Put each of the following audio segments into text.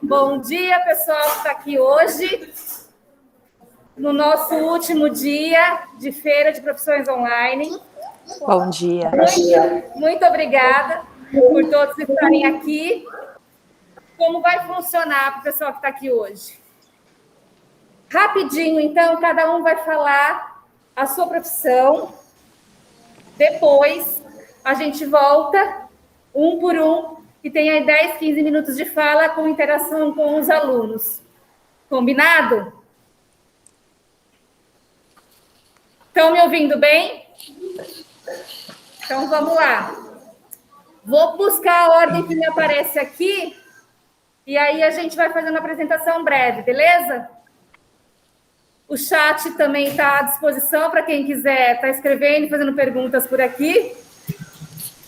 Bom dia, pessoal que está aqui hoje, no nosso último dia de Feira de Profissões Online. Bom dia. Muito obrigada por todos estarem aqui. Como vai funcionar para o pessoal que está aqui hoje? Rapidinho, então, cada um vai falar a sua profissão. Depois, a gente volta, um por um, e tem aí 10, 15 minutos de fala com interação com os alunos. Combinado? Estão me ouvindo bem? Então, vamos lá. Vou buscar a ordem que me aparece aqui, e aí a gente vai fazendo a apresentação breve, beleza? O chat também está à disposição para quem quiser estar escrevendo e fazendo perguntas por aqui.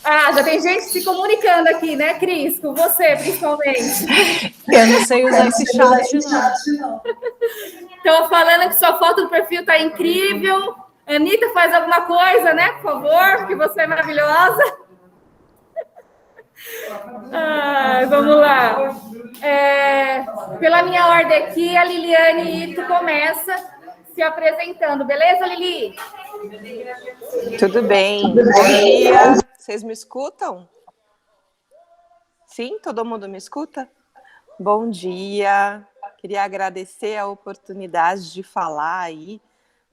Ah, já tem gente se comunicando aqui, né, Cris? Com você, principalmente. Eu não sei usar esse chat, não. Estão falando que sua foto do perfil está incrível. Anitta, faz alguma coisa, né, por favor, porque você é maravilhosa. Vamos lá. Pela minha ordem aqui, a Liliane Ito começa se apresentando. Beleza, Lili? Tudo bem. Bom dia. Vocês me escutam? Sim? Todo mundo me escuta? Bom dia. Queria agradecer a oportunidade de falar aí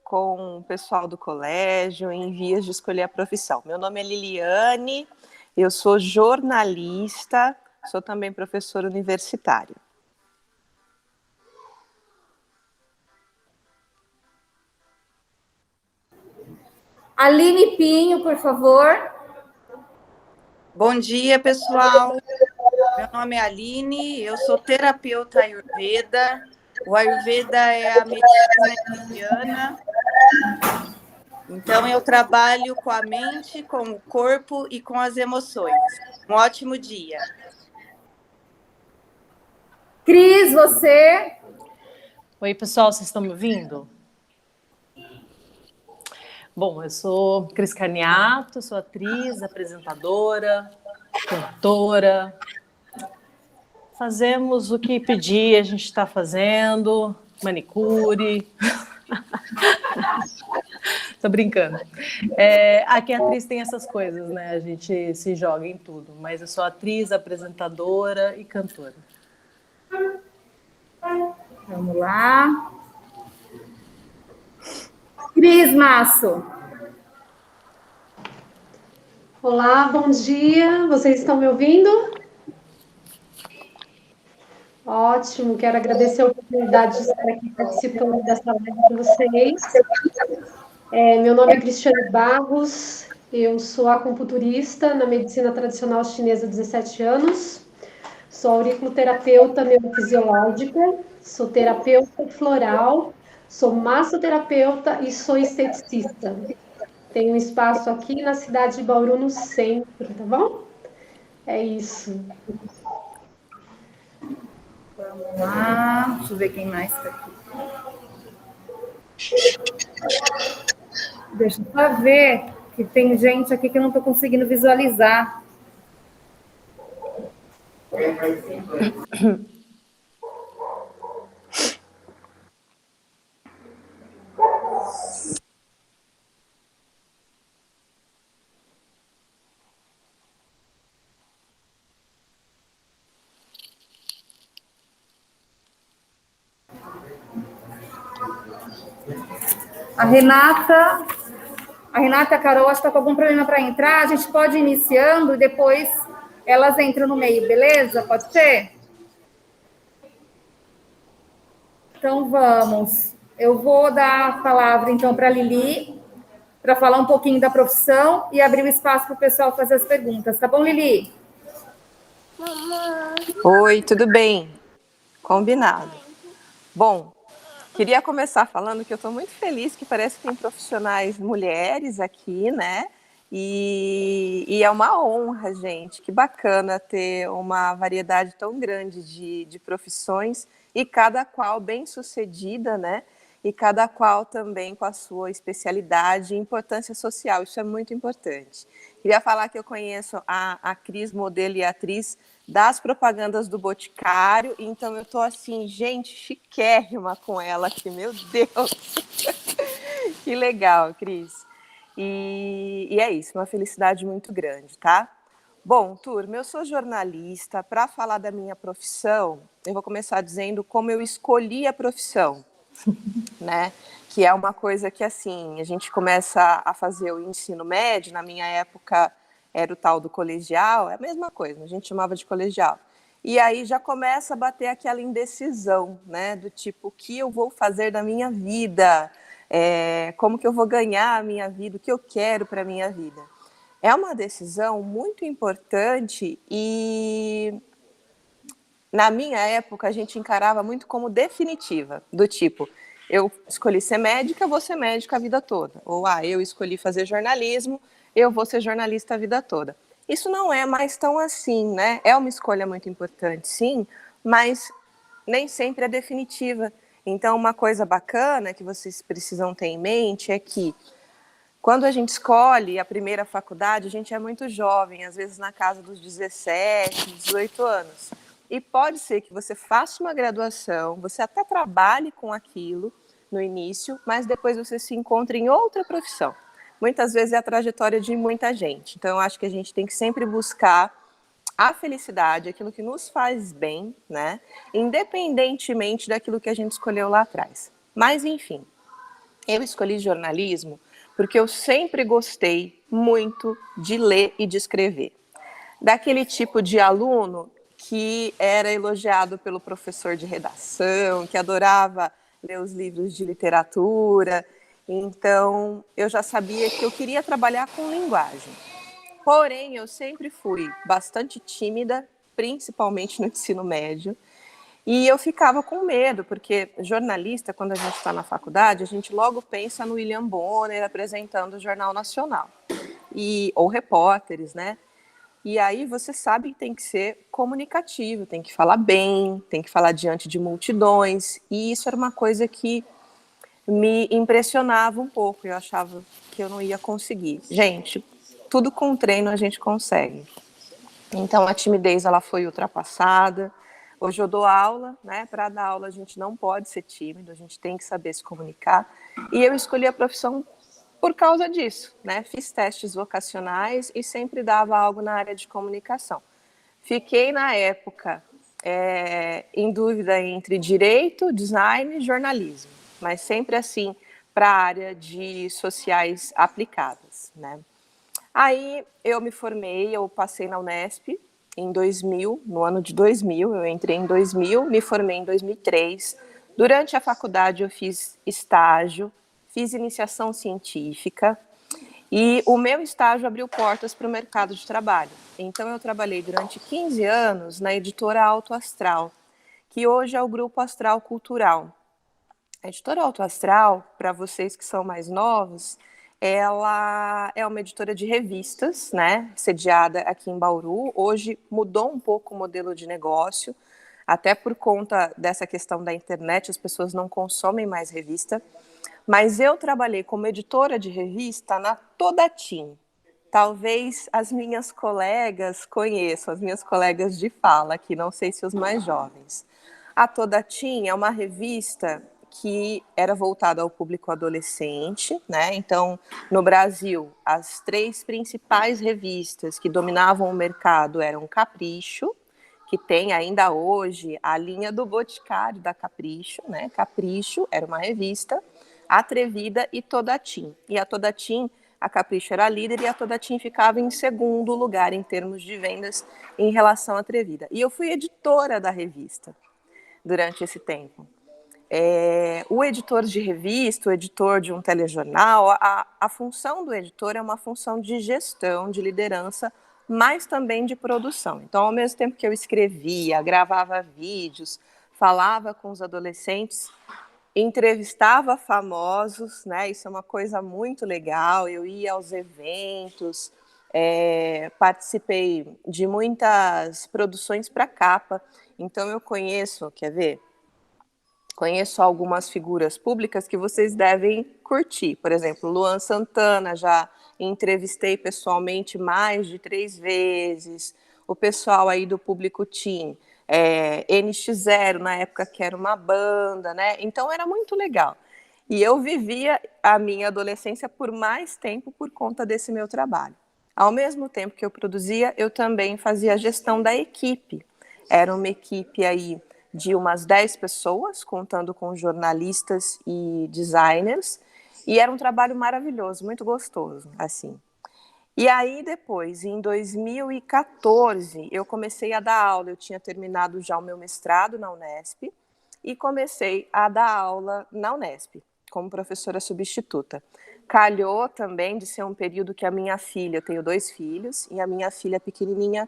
com o pessoal do colégio em vias de escolher a profissão. Meu nome é Liliane, eu sou jornalista, sou também professora universitária. Aline Pinho, por favor. Bom dia, pessoal. Meu nome é Aline, eu sou terapeuta Ayurveda. O Ayurveda é a medicina indiana. Então, eu trabalho com a mente, com o corpo e com as emoções. Um ótimo dia. Cris, você? Oi, pessoal, vocês estão me ouvindo? Bom, eu sou Cris Carniato, sou atriz, apresentadora, cantora. Fazemos o que pedir, a gente está fazendo, manicure. Tô brincando. Aqui a atriz tem essas coisas, né? A gente se joga em tudo, mas eu sou atriz, apresentadora e cantora. Vamos lá. Cris Masso. Olá, bom dia. Vocês estão me ouvindo? Ótimo, quero agradecer a oportunidade de estar aqui participando dessa live com vocês. Meu nome é Cristiane Barros, eu sou acupunturista na medicina tradicional chinesa há 17 anos, sou auriculoterapeuta neurofisiológica, sou terapeuta floral, sou massoterapeuta e sou esteticista. Tem um espaço aqui na cidade de Bauru, no centro, tá bom? É isso. Vamos lá. Deixa eu ver quem mais está aqui. Deixa eu só ver que tem gente aqui que eu não estou conseguindo visualizar. A Renata e a Carol, acho que está com algum problema para entrar. A gente pode ir iniciando e depois elas entram no meio, beleza? Pode ser? Então, vamos. Eu vou dar a palavra, então, para a Lili, para falar um pouquinho da profissão e abrir o espaço para o pessoal fazer as perguntas. Tá bom, Lili? Oi, tudo bem? Combinado. Bom, queria começar falando que eu estou muito feliz que parece que tem profissionais mulheres aqui, né? E é uma honra, gente. Que bacana ter uma variedade tão grande de profissões e cada qual bem-sucedida, né? E cada qual também com a sua especialidade e importância social. Isso é muito importante. Queria falar que eu conheço a Cris, modelo e atriz, das propagandas do Boticário, então eu tô assim, gente, chiquérrima com ela aqui, meu Deus. Que legal, Cris. E é isso, uma felicidade muito grande, tá? Bom, turma, eu sou jornalista. Para falar da minha profissão, eu vou começar dizendo como eu escolhi a profissão, né? Que é uma coisa que, assim, a gente começa a fazer o ensino médio, na minha época era o tal do colegial, é a mesma coisa, a gente chamava de colegial. E aí já começa a bater aquela indecisão, né? Do tipo, o que eu vou fazer da minha vida? Como que eu vou ganhar a minha vida? O que eu quero para a minha vida? É uma decisão muito importante e, na minha época, a gente encarava muito como definitiva, do tipo, eu escolhi ser médica, vou ser médica a vida toda. Ou, eu escolhi fazer jornalismo, eu vou ser jornalista a vida toda. Isso não é mais tão assim, né? É uma escolha muito importante, sim, mas nem sempre é definitiva. Então, uma coisa bacana que vocês precisam ter em mente é que, quando a gente escolhe a primeira faculdade, a gente é muito jovem, às vezes na casa dos 17, 18 anos. E pode ser que você faça uma graduação, você até trabalhe com aquilo no início, mas depois você se encontre em outra profissão. Muitas vezes é a trajetória de muita gente. Então, eu acho que a gente tem que sempre buscar a felicidade, aquilo que nos faz bem, né? Independentemente daquilo que a gente escolheu lá atrás. Mas, enfim, eu escolhi jornalismo porque eu sempre gostei muito de ler e de escrever. Daquele tipo de aluno que era elogiado pelo professor de redação, que adorava ler os livros de literatura. Então, eu já sabia que eu queria trabalhar com linguagem. Porém, eu sempre fui bastante tímida, principalmente no ensino médio. E eu ficava com medo, porque jornalista, quando a gente está na faculdade, a gente logo pensa no William Bonner apresentando o Jornal Nacional, ou repórteres, né? E aí você sabe que tem que ser comunicativo, tem que falar bem, tem que falar diante de multidões, e isso era uma coisa que me impressionava um pouco, eu achava que eu não ia conseguir. Gente, tudo com treino a gente consegue. Então a timidez ela foi ultrapassada. Hoje eu dou aula, né? Para dar aula a gente não pode ser tímido, a gente tem que saber se comunicar. E eu escolhi a profissão por causa disso, né? Fiz testes vocacionais e sempre dava algo na área de comunicação. Fiquei na época em dúvida entre direito, design e jornalismo, mas sempre assim para a área de sociais aplicadas, né? Aí eu me formei, eu passei na Unesp em 2000, no ano de 2000, eu entrei em 2000, me formei em 2003. Durante a faculdade eu fiz estágio, fiz iniciação científica e o meu estágio abriu portas para o mercado de trabalho. Então eu trabalhei durante 15 anos na editora Alto Astral, que hoje é o Grupo Astral Cultural. A editora Alto Astral, para vocês que são mais novos, ela é uma editora de revistas, né, sediada aqui em Bauru. Hoje mudou um pouco o modelo de negócio, até por conta dessa questão da internet, as pessoas não consomem mais revista. Mas eu trabalhei como editora de revista na Todatim. Talvez as minhas colegas conheçam, as minhas colegas de fala aqui, não sei se os mais jovens. A Todatim é uma revista que era voltada ao público adolescente, né? Então, no Brasil, as 3 principais revistas que dominavam o mercado eram Capricho, que tem ainda hoje a linha do Boticário da Capricho, né? Capricho era uma revista, Atrevida e Todatim. E a Todatim, a Capricho era líder e a Todatim ficava em segundo lugar em termos de vendas em relação à Atrevida. E eu fui editora da revista durante esse tempo. O editor de revista, o editor de um telejornal, a função do editor é uma função de gestão, de liderança, mas também de produção. Então, ao mesmo tempo que eu escrevia, gravava vídeos, falava com os adolescentes, entrevistava famosos, né? Isso é uma coisa muito legal. Eu ia aos eventos, participei de muitas produções para capa. Então, eu conheço, quer ver? Conheço algumas figuras públicas que vocês devem curtir. Por exemplo, Luan Santana, já entrevistei pessoalmente mais de 3 vezes. o pessoal aí do público teen, NX Zero, na época que era uma banda, né? Então era muito legal. E eu vivia a minha adolescência por mais tempo por conta desse meu trabalho. Ao mesmo tempo que eu produzia, eu também fazia a gestão da equipe. Era uma equipe aí de umas 10 pessoas, contando com jornalistas e designers, e era um trabalho maravilhoso, muito gostoso, assim. E aí depois, em 2014, eu comecei a dar aula, eu tinha terminado já o meu mestrado na Unesp, e comecei a dar aula na Unesp, como professora substituta. Calhou também de ser um período que a minha filha, eu tenho 2 filhos, e a minha filha pequenininha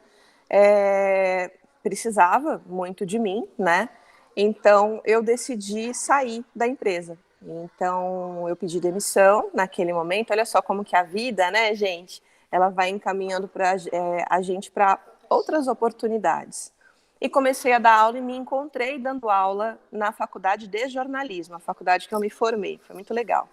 precisava muito de mim, né? Então, eu decidi sair da empresa. Então, eu pedi demissão naquele momento. Olha só como que a vida, né, gente? Ela vai encaminhando a gente para outras oportunidades. E comecei a dar aula e me encontrei dando aula na faculdade de jornalismo, a faculdade que eu me formei. Foi muito legal.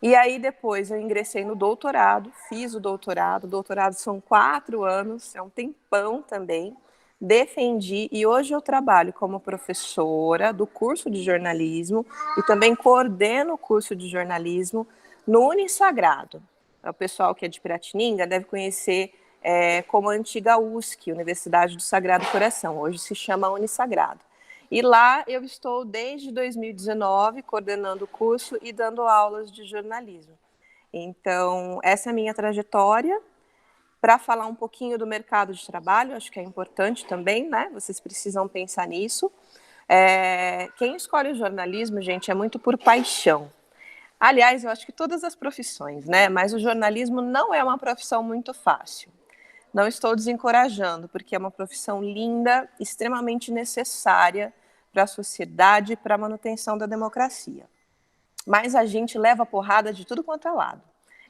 E aí depois eu ingressei no doutorado, fiz o doutorado são 4 anos, é um tempão também, defendi e hoje eu trabalho como professora do curso de jornalismo e também coordeno o curso de jornalismo no Unisagrado. O pessoal que é de Piratininga deve conhecer como a antiga USC, Universidade do Sagrado Coração, hoje se chama Unisagrado. E lá eu estou desde 2019 coordenando o curso e dando aulas de jornalismo. Então, essa é a minha trajetória. Para falar um pouquinho do mercado de trabalho, acho que é importante também, né? Vocês precisam pensar nisso. Quem escolhe o jornalismo, gente, é muito por paixão. Aliás, eu acho que todas as profissões, né? Mas o jornalismo não é uma profissão muito fácil. Não estou desencorajando, porque é uma profissão linda, extremamente necessária para a sociedade e para a manutenção da democracia. Mas a gente leva porrada de tudo quanto é lado.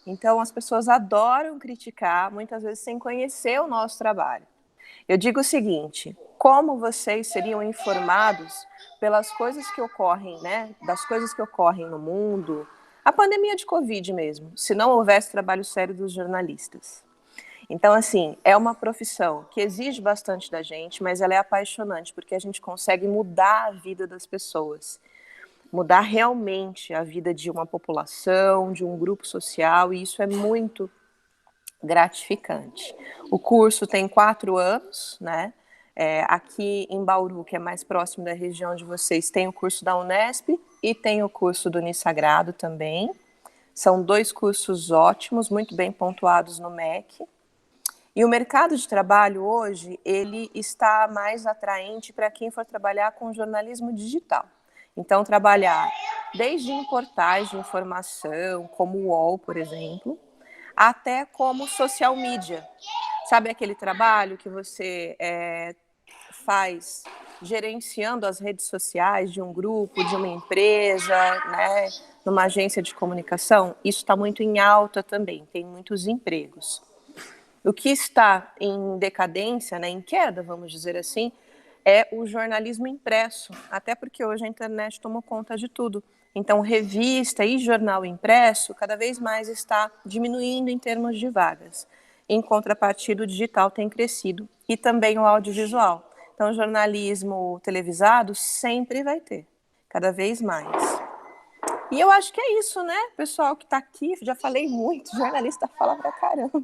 Então, as pessoas adoram criticar, muitas vezes sem conhecer o nosso trabalho. Eu digo o seguinte, como vocês seriam informados pelas coisas que ocorrem, né? Das coisas que ocorrem no mundo, a pandemia de Covid mesmo, se não houvesse trabalho sério dos jornalistas? Então, assim, é uma profissão que exige bastante da gente, mas ela é apaixonante, porque a gente consegue mudar a vida das pessoas, mudar realmente a vida de uma população, de um grupo social, e isso é muito gratificante. O curso tem 4 anos, né? Aqui em Bauru, que é mais próximo da região de vocês, tem o curso da Unesp e tem o curso do Unisagrado também. São 2 cursos ótimos, muito bem pontuados no MEC. E o mercado de trabalho hoje, ele está mais atraente para quem for trabalhar com jornalismo digital. Então, trabalhar desde em portais de informação, como o UOL, por exemplo, até como social media. Sabe aquele trabalho que você faz gerenciando as redes sociais de um grupo, de uma empresa, né, numa agência de comunicação? Isso está muito em alta também, tem muitos empregos. O que está em decadência, né, em queda, vamos dizer assim, é o jornalismo impresso, até porque hoje a internet tomou conta de tudo. Então, revista e jornal impresso cada vez mais está diminuindo em termos de vagas. Em contrapartida, o digital tem crescido e também o audiovisual. Então, o jornalismo televisado sempre vai ter, cada vez mais. E eu acho que é isso, né? Pessoal que está aqui, já falei muito, jornalista fala pra caramba.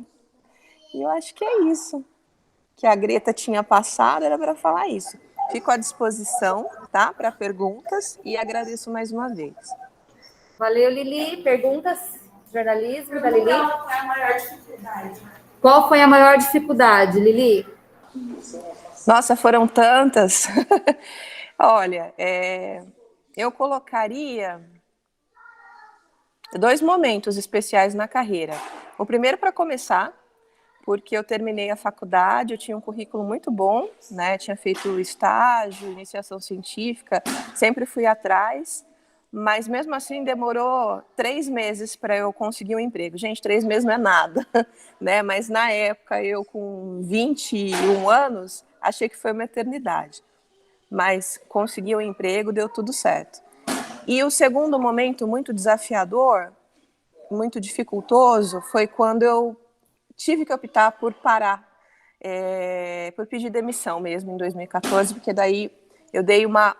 E eu acho que é isso que a Greta tinha passado, era para falar isso. Fico à disposição, tá, para perguntas e agradeço mais uma vez. Valeu, Lili. Perguntas? Jornalismo da Lili? Qual foi a maior dificuldade? Qual foi a maior dificuldade, Lili? Nossa, foram tantas. Olha, eu colocaria 2 momentos especiais na carreira. O primeiro, para começar, porque eu terminei a faculdade, eu tinha um currículo muito bom, né? Tinha feito estágio, iniciação científica, sempre fui atrás, mas mesmo assim demorou 3 meses para eu conseguir um emprego. Gente, 3 meses não é nada, né? Mas na época, eu com 21 anos, achei que foi uma eternidade. Mas consegui um emprego, deu tudo certo. E o segundo momento muito desafiador, muito dificultoso, foi quando eu tive que optar por parar. por pedir demissão mesmo em 2014, porque daí eu dei uma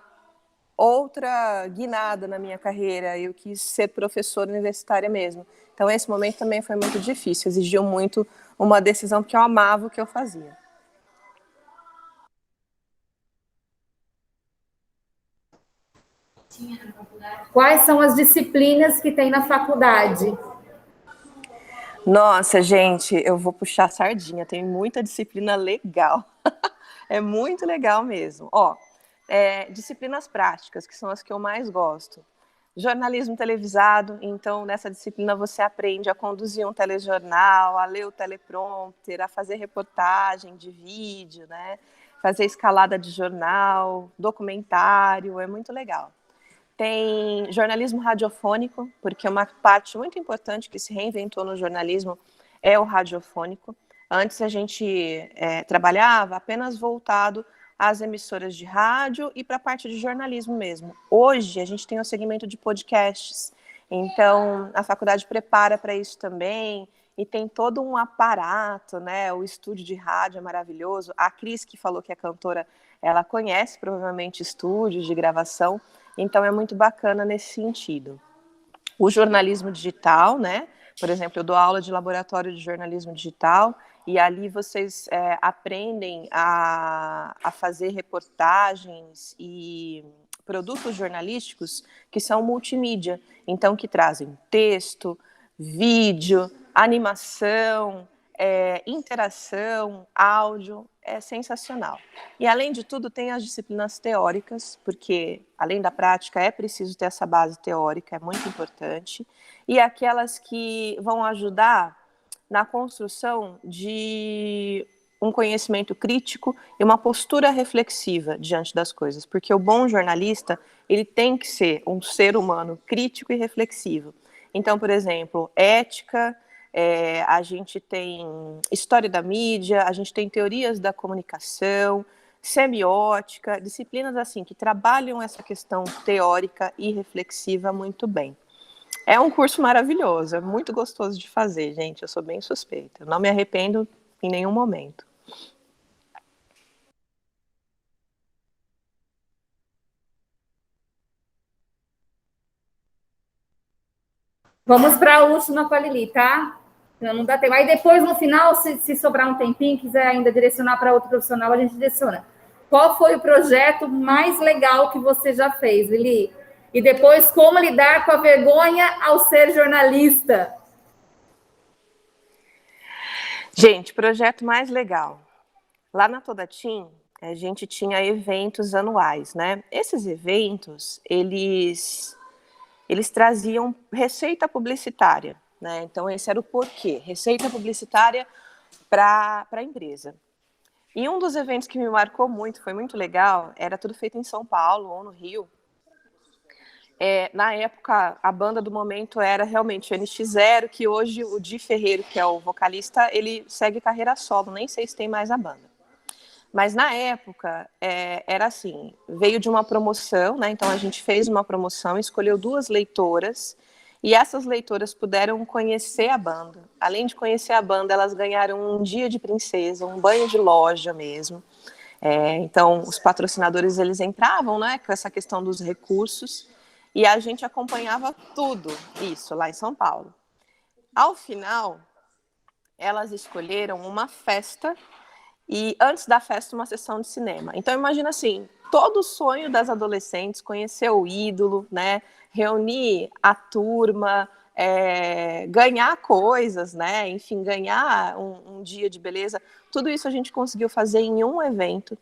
outra guinada na minha carreira, eu quis ser professora universitária mesmo. Então esse momento também foi muito difícil, exigiu muito uma decisão, porque eu amava o que eu fazia. Quais são as disciplinas que tem na faculdade? Nossa, gente, eu vou puxar a sardinha, tem muita disciplina legal. É muito legal mesmo. Ó, disciplinas práticas, que são as que eu mais gosto. Jornalismo televisado, então nessa disciplina você aprende a conduzir um telejornal, a ler o teleprompter, a fazer reportagem de vídeo, né? Fazer escalada de jornal, documentário, é muito legal. Tem jornalismo radiofônico, porque uma parte muito importante que se reinventou no jornalismo é o radiofônico. Antes a gente trabalhava apenas voltado às emissoras de rádio e para a parte de jornalismo mesmo. Hoje a gente tem o segmento de podcasts, então a faculdade prepara para isso também, e tem todo um aparato, né? O estúdio de rádio é maravilhoso. A Cris, que falou que é cantora, ela conhece provavelmente estúdios de gravação, então é muito bacana nesse sentido. O jornalismo digital, né? Por exemplo, eu dou aula de laboratório de jornalismo digital, e ali vocês aprendem a fazer reportagens e produtos jornalísticos que são multimídia, então que trazem texto, vídeo, animação, interação, áudio, é sensacional. E além de tudo tem as disciplinas teóricas, porque além da prática é preciso ter essa base teórica, é muito importante, e aquelas que vão ajudar na construção de um conhecimento crítico e uma postura reflexiva diante das coisas, porque o bom jornalista, ele tem que ser um ser humano crítico e reflexivo. Então, por exemplo, ética, a gente tem história da mídia, a gente tem teorias da comunicação, semiótica, disciplinas assim que trabalham essa questão teórica e reflexiva muito bem. É um curso maravilhoso, é muito gostoso de fazer, gente. Eu sou bem suspeita, eu não me arrependo em nenhum momento. Vamos para a última com a Lili, tá? Não dá tempo. Aí depois, no final, se sobrar um tempinho, quiser ainda direcionar para outro profissional, a gente direciona. Qual foi o projeto mais legal que você já fez, Lili? E depois, como lidar com a vergonha ao ser jornalista? Gente, projeto mais legal. Lá na Todatim, a gente tinha eventos anuais, né? Esses eventos, eles traziam receita publicitária, né? Então, esse era o porquê. Receita publicitária para a empresa. E um dos eventos que me marcou muito, foi muito legal, era tudo feito em São Paulo ou no Rio. Na época, a banda do momento era realmente o NX0, que hoje o Di Ferreiro, que é o vocalista, ele segue carreira solo, nem sei se tem mais a banda. Mas na época, era assim, veio de uma promoção, né? Então a gente fez uma promoção, escolheu 2 leitoras, e essas leitoras puderam conhecer a banda. Além de conhecer a banda, elas ganharam um dia de princesa, um banho de loja mesmo. Então, os patrocinadores, eles entravam, né, com essa questão dos recursos, e a gente acompanhava tudo isso lá em São Paulo. Ao final, elas escolheram uma festa, e antes da festa, uma sessão de cinema. Então, imagina assim, todo o sonho das adolescentes, conhecer o ídolo, né, reunir a turma, ganhar coisas, né, enfim, ganhar um dia de beleza, tudo isso a gente conseguiu fazer em um evento.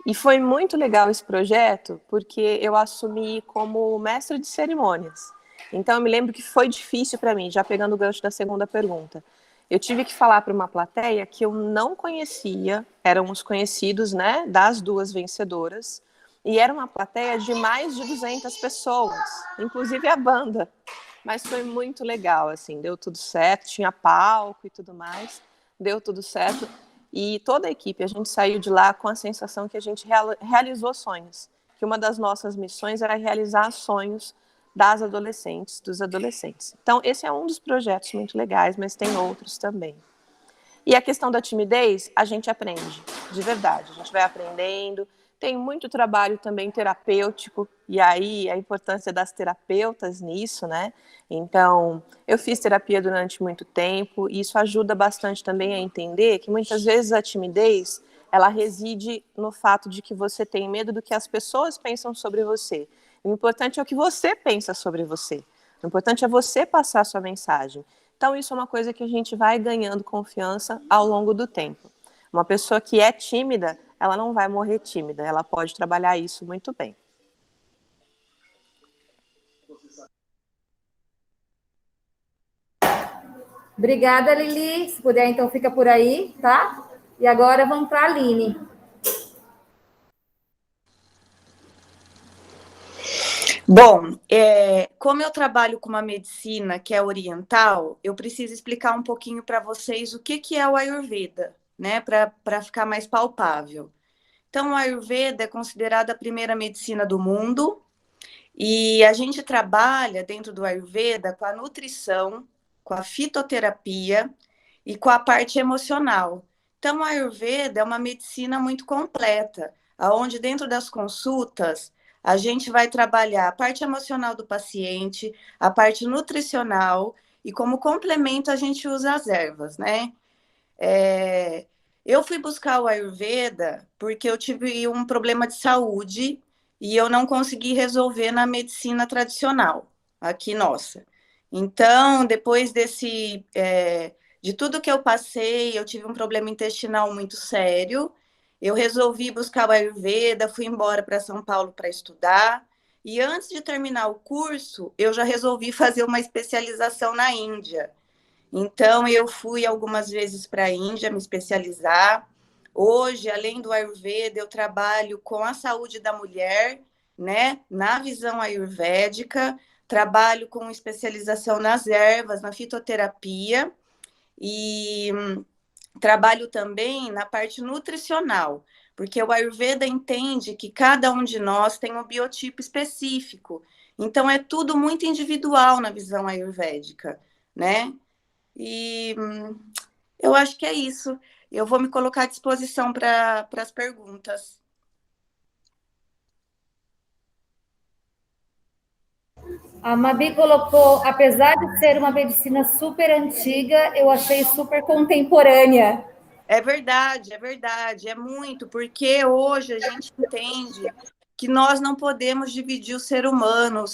E foi muito legal esse projeto, porque eu assumi como mestre de cerimônias. Então, eu me lembro que foi difícil para mim, já pegando o gancho da segunda pergunta. Eu tive que falar para uma plateia que eu não conhecia, eram os conhecidos, né, das 2 vencedoras, e era uma plateia de mais de 200 pessoas, inclusive a banda. Mas foi muito legal, assim, deu tudo certo, tinha palco e tudo mais, deu tudo certo. E toda a equipe, a gente saiu de lá com a sensação que a gente realizou sonhos, que uma das nossas missões era realizar sonhos das adolescentes, dos adolescentes. Então, esse é um dos projetos muito legais, mas tem outros também. E a questão da timidez, a gente aprende, de verdade. A gente vai aprendendo. Tem muito trabalho também terapêutico, e aí a importância das terapeutas nisso, né? Então, eu fiz terapia durante muito tempo, e isso ajuda bastante também a entender que muitas vezes a timidez, ela reside no fato de que você tem medo do que as pessoas pensam sobre você. O importante é o que você pensa sobre você. O importante é você passar a sua mensagem. Então, isso é uma coisa que a gente vai ganhando confiança ao longo do tempo. Uma pessoa que é tímida, ela não vai morrer tímida, ela pode trabalhar isso muito bem. Obrigada, Lili. Se puder, então, fica por aí, tá? E agora vamos para a Aline. Bom, como eu trabalho com uma medicina que é oriental, eu preciso explicar um pouquinho para vocês o que é o Ayurveda, né? Para ficar mais palpável. Então, o Ayurveda é considerada a primeira medicina do mundo e a gente trabalha dentro do Ayurveda com a nutrição, com a fitoterapia e com a parte emocional. Então, o Ayurveda é uma medicina muito completa, onde dentro das consultas a gente vai trabalhar a parte emocional do paciente, a parte nutricional e como complemento a gente usa as ervas, né? Eu fui buscar o Ayurveda porque eu tive um problema de saúde e eu não consegui resolver na medicina tradicional, aqui nossa. Então, depois de tudo que eu passei, eu tive um problema intestinal muito sério. Eu resolvi buscar o Ayurveda, fui embora para São Paulo para estudar. E antes de terminar o curso, eu já resolvi fazer uma especialização na Índia. Então, eu fui algumas vezes para a Índia me especializar. Hoje, além do Ayurveda, eu trabalho com a saúde da mulher, né, na visão ayurvédica, trabalho com especialização nas ervas, na fitoterapia e trabalho também na parte nutricional, porque o Ayurveda entende que cada um de nós tem um biotipo específico. Então, é tudo muito individual na visão ayurvédica, né? E eu acho que é isso. Eu vou me colocar à disposição para as perguntas. A Mabi colocou, apesar de ser uma medicina super antiga, eu achei super contemporânea. É verdade, é muito, porque hoje a gente entende que nós não podemos dividir o ser humano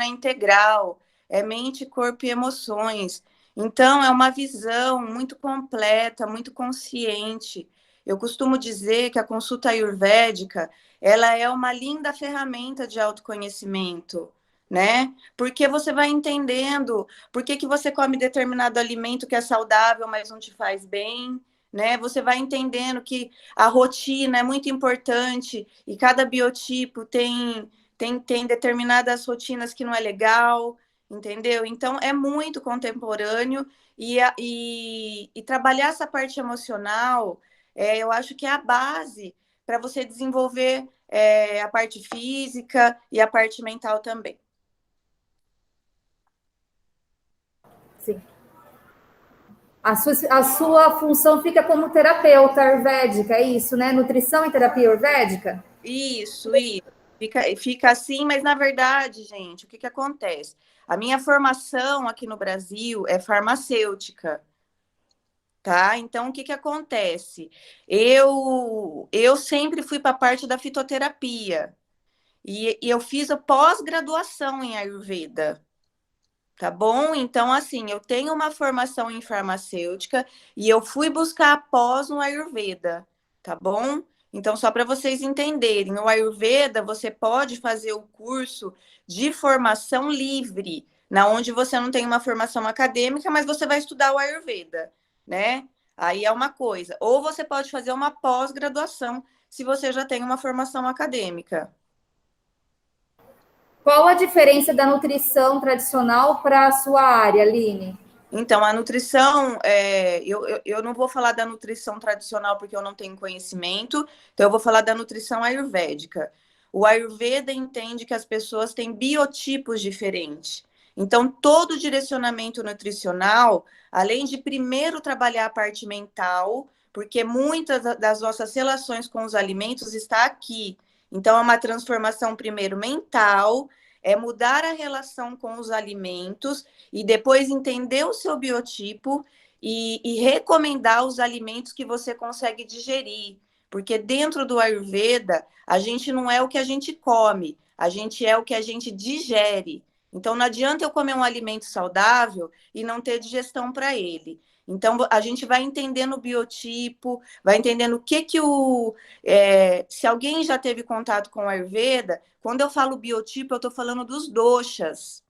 é integral, é mente, corpo e emoções. Então, é uma visão muito completa, muito consciente. Eu costumo dizer que a consulta ayurvédica, ela é uma linda ferramenta de autoconhecimento, né? Porque você vai entendendo por que você come determinado alimento que é saudável, mas não te faz bem, né? Você vai entendendo que a rotina é muito importante e cada biotipo tem determinadas rotinas que não é legal, entendeu? Então, é muito contemporâneo e trabalhar essa parte emocional, eu acho que é a base para você desenvolver a parte física e a parte mental também. Sim. A sua função fica como terapeuta ayurvédica, é isso, né? Nutrição e terapia ayurvédica? Isso. Fica assim, mas na verdade, gente, o que acontece? A minha formação aqui no Brasil é farmacêutica, tá? Então, o que acontece? Eu sempre fui para a parte da fitoterapia e eu fiz a pós-graduação em Ayurveda. Tá bom? Então, assim, eu tenho uma formação em farmacêutica e eu fui buscar após no Ayurveda, tá bom? Então, só para vocês entenderem, o Ayurveda você pode fazer o curso de formação livre, na onde você não tem uma formação acadêmica, mas você vai estudar o Ayurveda, né? Aí é uma coisa. Ou você pode fazer uma pós-graduação, se você já tem uma formação acadêmica. Qual a diferença da nutrição tradicional para a sua área, Aline? Então, a nutrição, eu não vou falar da nutrição tradicional porque eu não tenho conhecimento, então eu vou falar da nutrição ayurvédica. O Ayurveda entende que as pessoas têm biotipos diferentes. Então, todo o direcionamento nutricional, além de primeiro trabalhar a parte mental, porque muitas das nossas relações com os alimentos está aqui. Então, é uma transformação primeiro mental, é mudar a relação com os alimentos e depois entender o seu biotipo e recomendar os alimentos que você consegue digerir. Porque dentro do Ayurveda, a gente não é o que a gente come, a gente é o que a gente digere. Então, não adianta eu comer um alimento saudável e não ter digestão para ele. Então, a gente vai entendendo o biotipo, vai entendendo o que que o... se alguém já teve contato com o Ayurveda, quando eu falo biotipo, eu estou falando dos doshas,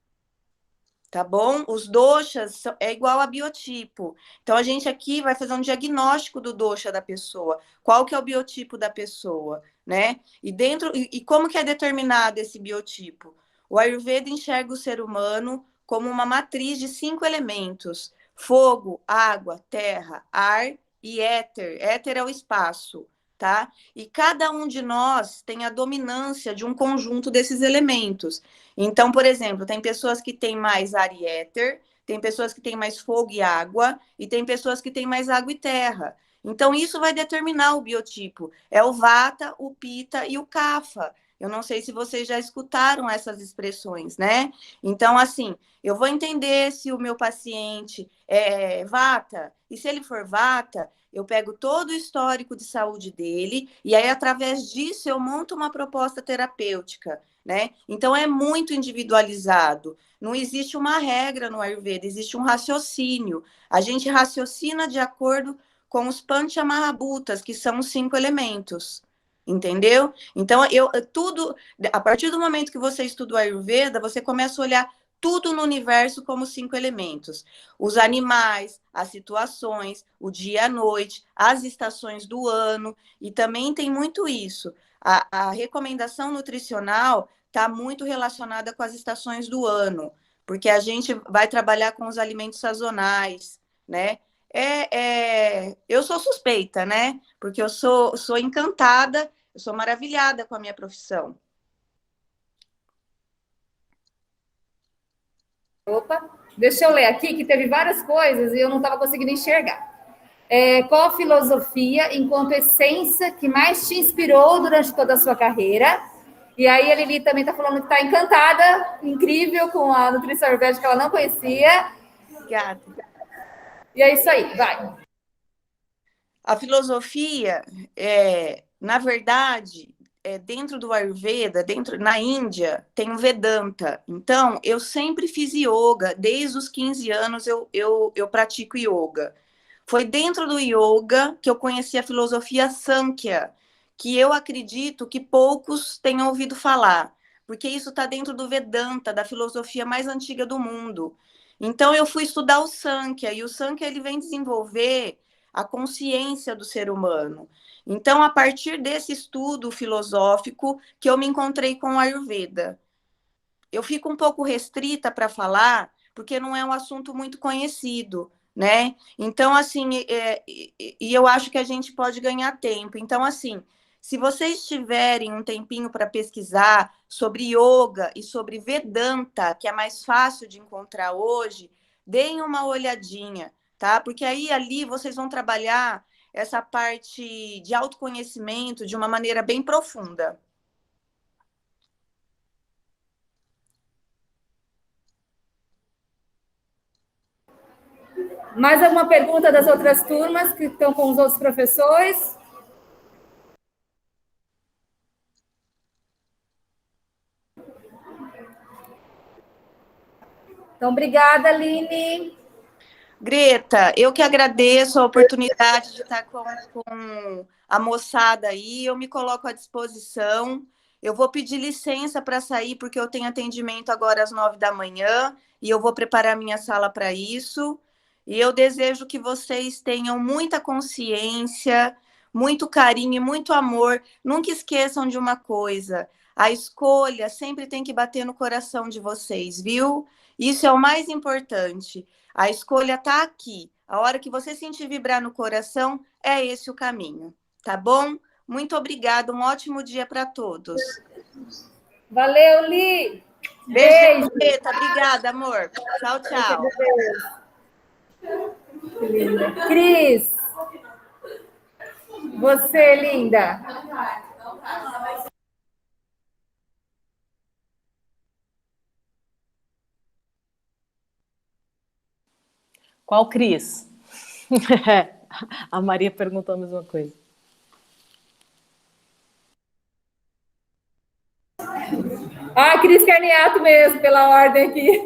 tá bom? Os doshas é igual a biotipo. Então, a gente aqui vai fazer um diagnóstico do dosha da pessoa. Qual que é o biotipo da pessoa, né? E como que é determinado esse biotipo? O Ayurveda enxerga o ser humano como uma matriz de 5 elementos: fogo, água, terra, ar e éter. Éter é o espaço, tá? E cada um de nós tem a dominância de um conjunto desses elementos. Então, por exemplo, tem pessoas que têm mais ar e éter, tem pessoas que têm mais fogo e água, e tem pessoas que têm mais água e terra. Então, isso vai determinar o biotipo. É o Vata, o Pitta e o Kapha. Eu não sei se vocês já escutaram essas expressões, né? Então, assim, eu vou entender se o meu paciente é Vata, e se ele for Vata, eu pego todo o histórico de saúde dele, e aí, através disso, eu monto uma proposta terapêutica, né? Então, é muito individualizado. Não existe uma regra no Ayurveda, existe um raciocínio. A gente raciocina de acordo com os Panchamahabhutas, que são os 5 elementos. Entendeu? Então, a partir do momento que você estuda o Ayurveda, você começa a olhar tudo no universo como 5 elementos. Os animais, as situações, o dia e a noite, as estações do ano, e também tem muito isso. A recomendação nutricional está muito relacionada com as estações do ano, porque a gente vai trabalhar com os alimentos sazonais, né? Eu sou suspeita, né? Porque eu sou encantada, eu sou maravilhada com a minha profissão. Opa, deixa eu ler aqui, que teve várias coisas e eu não estava conseguindo enxergar. Qual a filosofia, enquanto essência, que mais te inspirou durante toda a sua carreira? E aí a Lili também está falando que está encantada, incrível, com a nutrição ayurvédica que ela não conhecia. Obrigada. E é isso aí, vai. A filosofia, na verdade, dentro do Ayurveda, na Índia, tem o Vedanta. Então, eu sempre fiz yoga, desde os 15 anos eu pratico yoga. Foi dentro do yoga que eu conheci a filosofia Sankhya, que eu acredito que poucos tenham ouvido falar, porque isso está dentro do Vedanta, da filosofia mais antiga do mundo. Então, eu fui estudar o Sankhya, e o Sankhya ele vem desenvolver a consciência do ser humano. Então, a partir desse estudo filosófico que eu me encontrei com o Ayurveda. Eu fico um pouco restrita para falar, porque não é um assunto muito conhecido, né? Então, assim, e eu acho que a gente pode ganhar tempo. Então, assim, se vocês tiverem um tempinho para pesquisar sobre yoga e sobre Vedanta, que é mais fácil de encontrar hoje, deem uma olhadinha, tá? Porque aí ali vocês vão trabalhar essa parte de autoconhecimento de uma maneira bem profunda. Mais alguma pergunta das outras turmas que estão com os outros professores? Então, obrigada, Aline. Greta, eu que agradeço a oportunidade de estar com a moçada aí, eu me coloco à disposição. Eu vou pedir licença para sair, porque eu tenho atendimento agora às 9 da manhã, e eu vou preparar minha sala para isso. E eu desejo que vocês tenham muita consciência, muito carinho e muito amor. Nunca esqueçam de uma coisa: a escolha sempre tem que bater no coração de vocês, viu? Isso é o mais importante. A escolha está aqui. A hora que você sentir vibrar no coração, é esse o caminho. Tá bom? Muito obrigada. Um ótimo dia para todos. Valeu, Li. Beijo, Beijo. Preta. Obrigada, amor. Tchau, tchau. Cris, você, linda. Qual Cris? A Maria perguntou a mesma coisa. Ah, Cris Carniato mesmo, pela ordem aqui.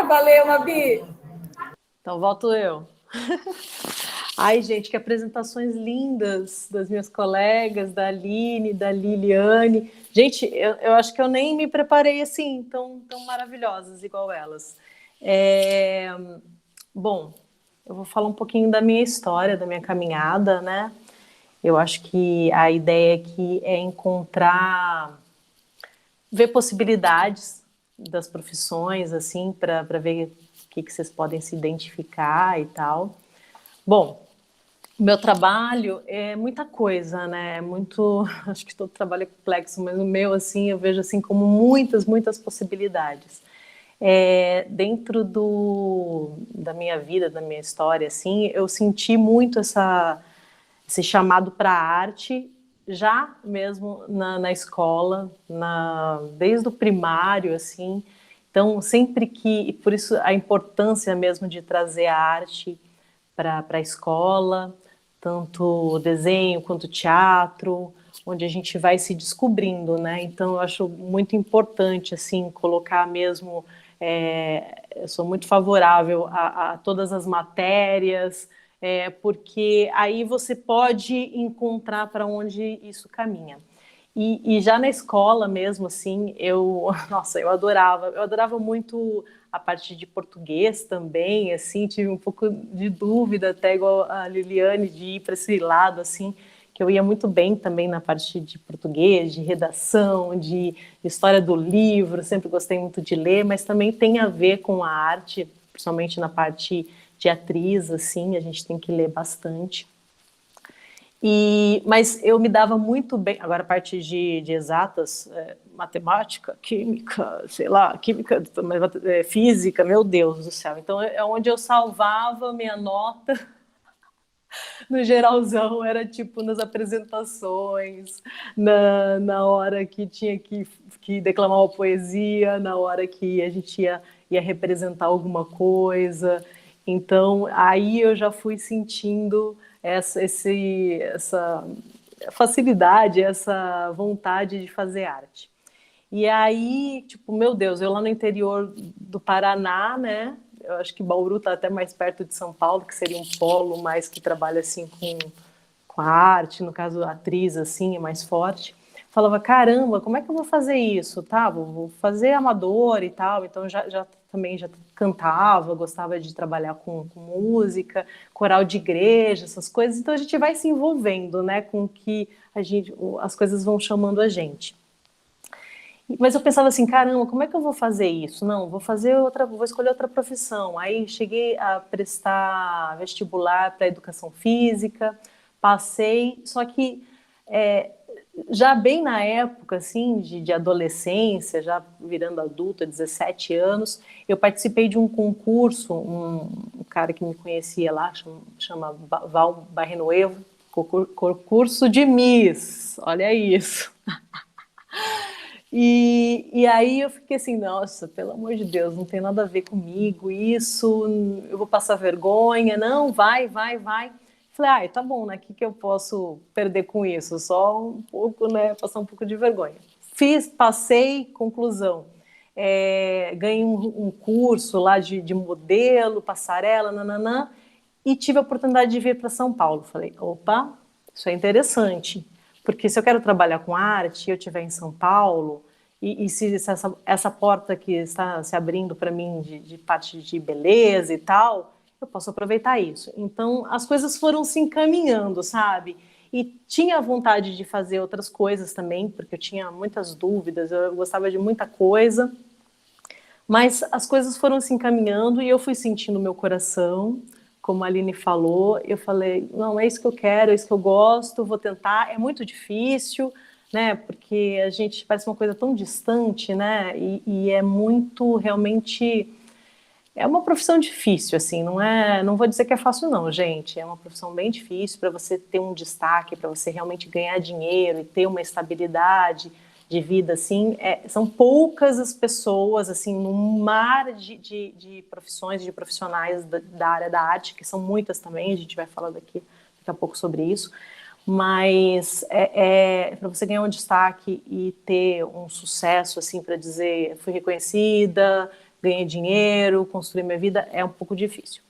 Valeu, Mabi. Então, volto eu. Ai, gente, que apresentações lindas das minhas colegas, da Aline, da Liliane. Gente, eu acho que eu nem me preparei assim, tão maravilhosas igual elas. Bom, eu vou falar um pouquinho da minha história, da minha caminhada, né? Eu acho que a ideia aqui é ver possibilidades das profissões, assim, para ver o que vocês podem se identificar e tal. Bom, meu trabalho é muita coisa, né? É muito, acho que todo trabalho é complexo, mas o meu, assim, eu vejo assim como muitas possibilidades. Dentro da minha vida, da minha história, assim, eu senti muito esse chamado para a arte já mesmo na escola, desde o primário, assim. Então, por isso a importância mesmo de trazer a arte para a escola, tanto desenho quanto teatro, onde a gente vai se descobrindo, né? Então, eu acho muito importante, assim, colocar mesmo... eu sou muito favorável a todas as matérias, porque aí você pode encontrar para onde isso caminha. E já na escola mesmo, assim, nossa, eu adorava muito a parte de português também, assim, tive um pouco de dúvida, até igual a Liliane, de ir para esse lado, assim, que eu ia muito bem também na parte de português, de redação, de história do livro, sempre gostei muito de ler, mas também tem a ver com a arte, principalmente na parte de atriz, assim, a gente tem que ler bastante. Mas eu me dava muito bem, agora a parte de exatas, matemática, química, sei lá, química, física, meu Deus do céu. Então é onde eu salvava minha nota no geralzão, era tipo nas apresentações, na hora que tinha que declamar uma poesia, na hora que a gente ia representar alguma coisa. Então aí eu já fui sentindo essa facilidade, essa vontade de fazer arte. E aí, tipo, meu Deus, eu lá no interior do Paraná, né? Eu acho que Bauru está até mais perto de São Paulo, que seria um polo mais que trabalha assim com a arte, no caso a atriz assim é mais forte. Falava, caramba, como é que eu vou fazer isso? Tá, vou fazer amador e tal. Então também já cantava, gostava de trabalhar com música, coral de igreja, essas coisas. Então a gente vai se envolvendo, né, com que as coisas vão chamando a gente. Mas eu pensava assim, caramba, como é que eu vou fazer isso? Não, vou escolher outra profissão. Aí cheguei a prestar vestibular para educação física, passei, só que já bem na época assim de adolescência, já virando adulta, 17 anos, eu participei de um concurso, um cara que me conhecia lá, chama Val Barrenuevo, concurso de Miss, olha isso. E aí eu fiquei assim, nossa, pelo amor de Deus, não tem nada a ver comigo isso, eu vou passar vergonha, não, vai. Falei, tá bom, né, o que eu posso perder com isso? Só um pouco, né, passar um pouco de vergonha. Passei, conclusão, ganhei um curso lá de modelo, passarela, nananã, e tive a oportunidade de vir para São Paulo. Falei, opa, isso é interessante. Porque se eu quero trabalhar com arte e eu estiver em São Paulo, e se essa porta que está se abrindo para mim de parte de beleza e tal, eu posso aproveitar isso. Então, as coisas foram se encaminhando, sabe? E tinha vontade de fazer outras coisas também, porque eu tinha muitas dúvidas, eu gostava de muita coisa, mas as coisas foram se encaminhando e eu fui sentindo meu coração, como a Aline falou, eu falei, não, é isso que eu quero, é isso que eu gosto, vou tentar, é muito difícil, né? Porque a gente parece uma coisa tão distante, né? E é muito, realmente, é uma profissão difícil, assim, não vou dizer que é fácil não, gente, é uma profissão bem difícil para você ter um destaque, para você realmente ganhar dinheiro e ter uma estabilidade de vida, assim, são poucas as pessoas, assim, num mar de profissões, de profissionais da área da arte, que são muitas também, a gente vai falar daqui a pouco sobre isso, mas para você ganhar um destaque e ter um sucesso, assim, para dizer, fui reconhecida, ganhei dinheiro, construí minha vida, é um pouco difícil.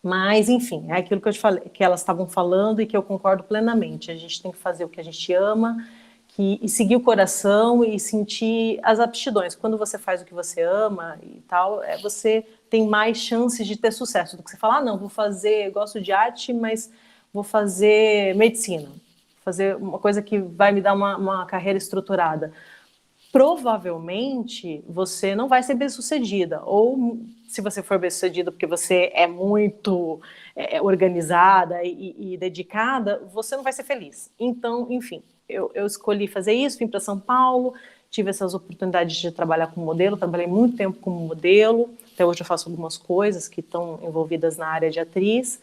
Mas, enfim, é aquilo que eu te falei, que elas estavam falando e que eu concordo plenamente. A gente tem que fazer o que a gente ama e seguir o coração e sentir as aptidões. Quando você faz o que você ama e tal, você tem mais chances de ter sucesso do que você falar, não, vou fazer, gosto de arte, mas vou fazer medicina, fazer uma coisa que vai me dar uma carreira estruturada. Provavelmente você não vai ser bem-sucedida, ou se você for bem-sucedida porque você é muito organizada e dedicada, você não vai ser feliz. Então, enfim, eu escolhi fazer isso, vim para São Paulo, tive essas oportunidades de trabalhar como modelo, trabalhei muito tempo como modelo, até hoje eu faço algumas coisas que estão envolvidas na área de atriz,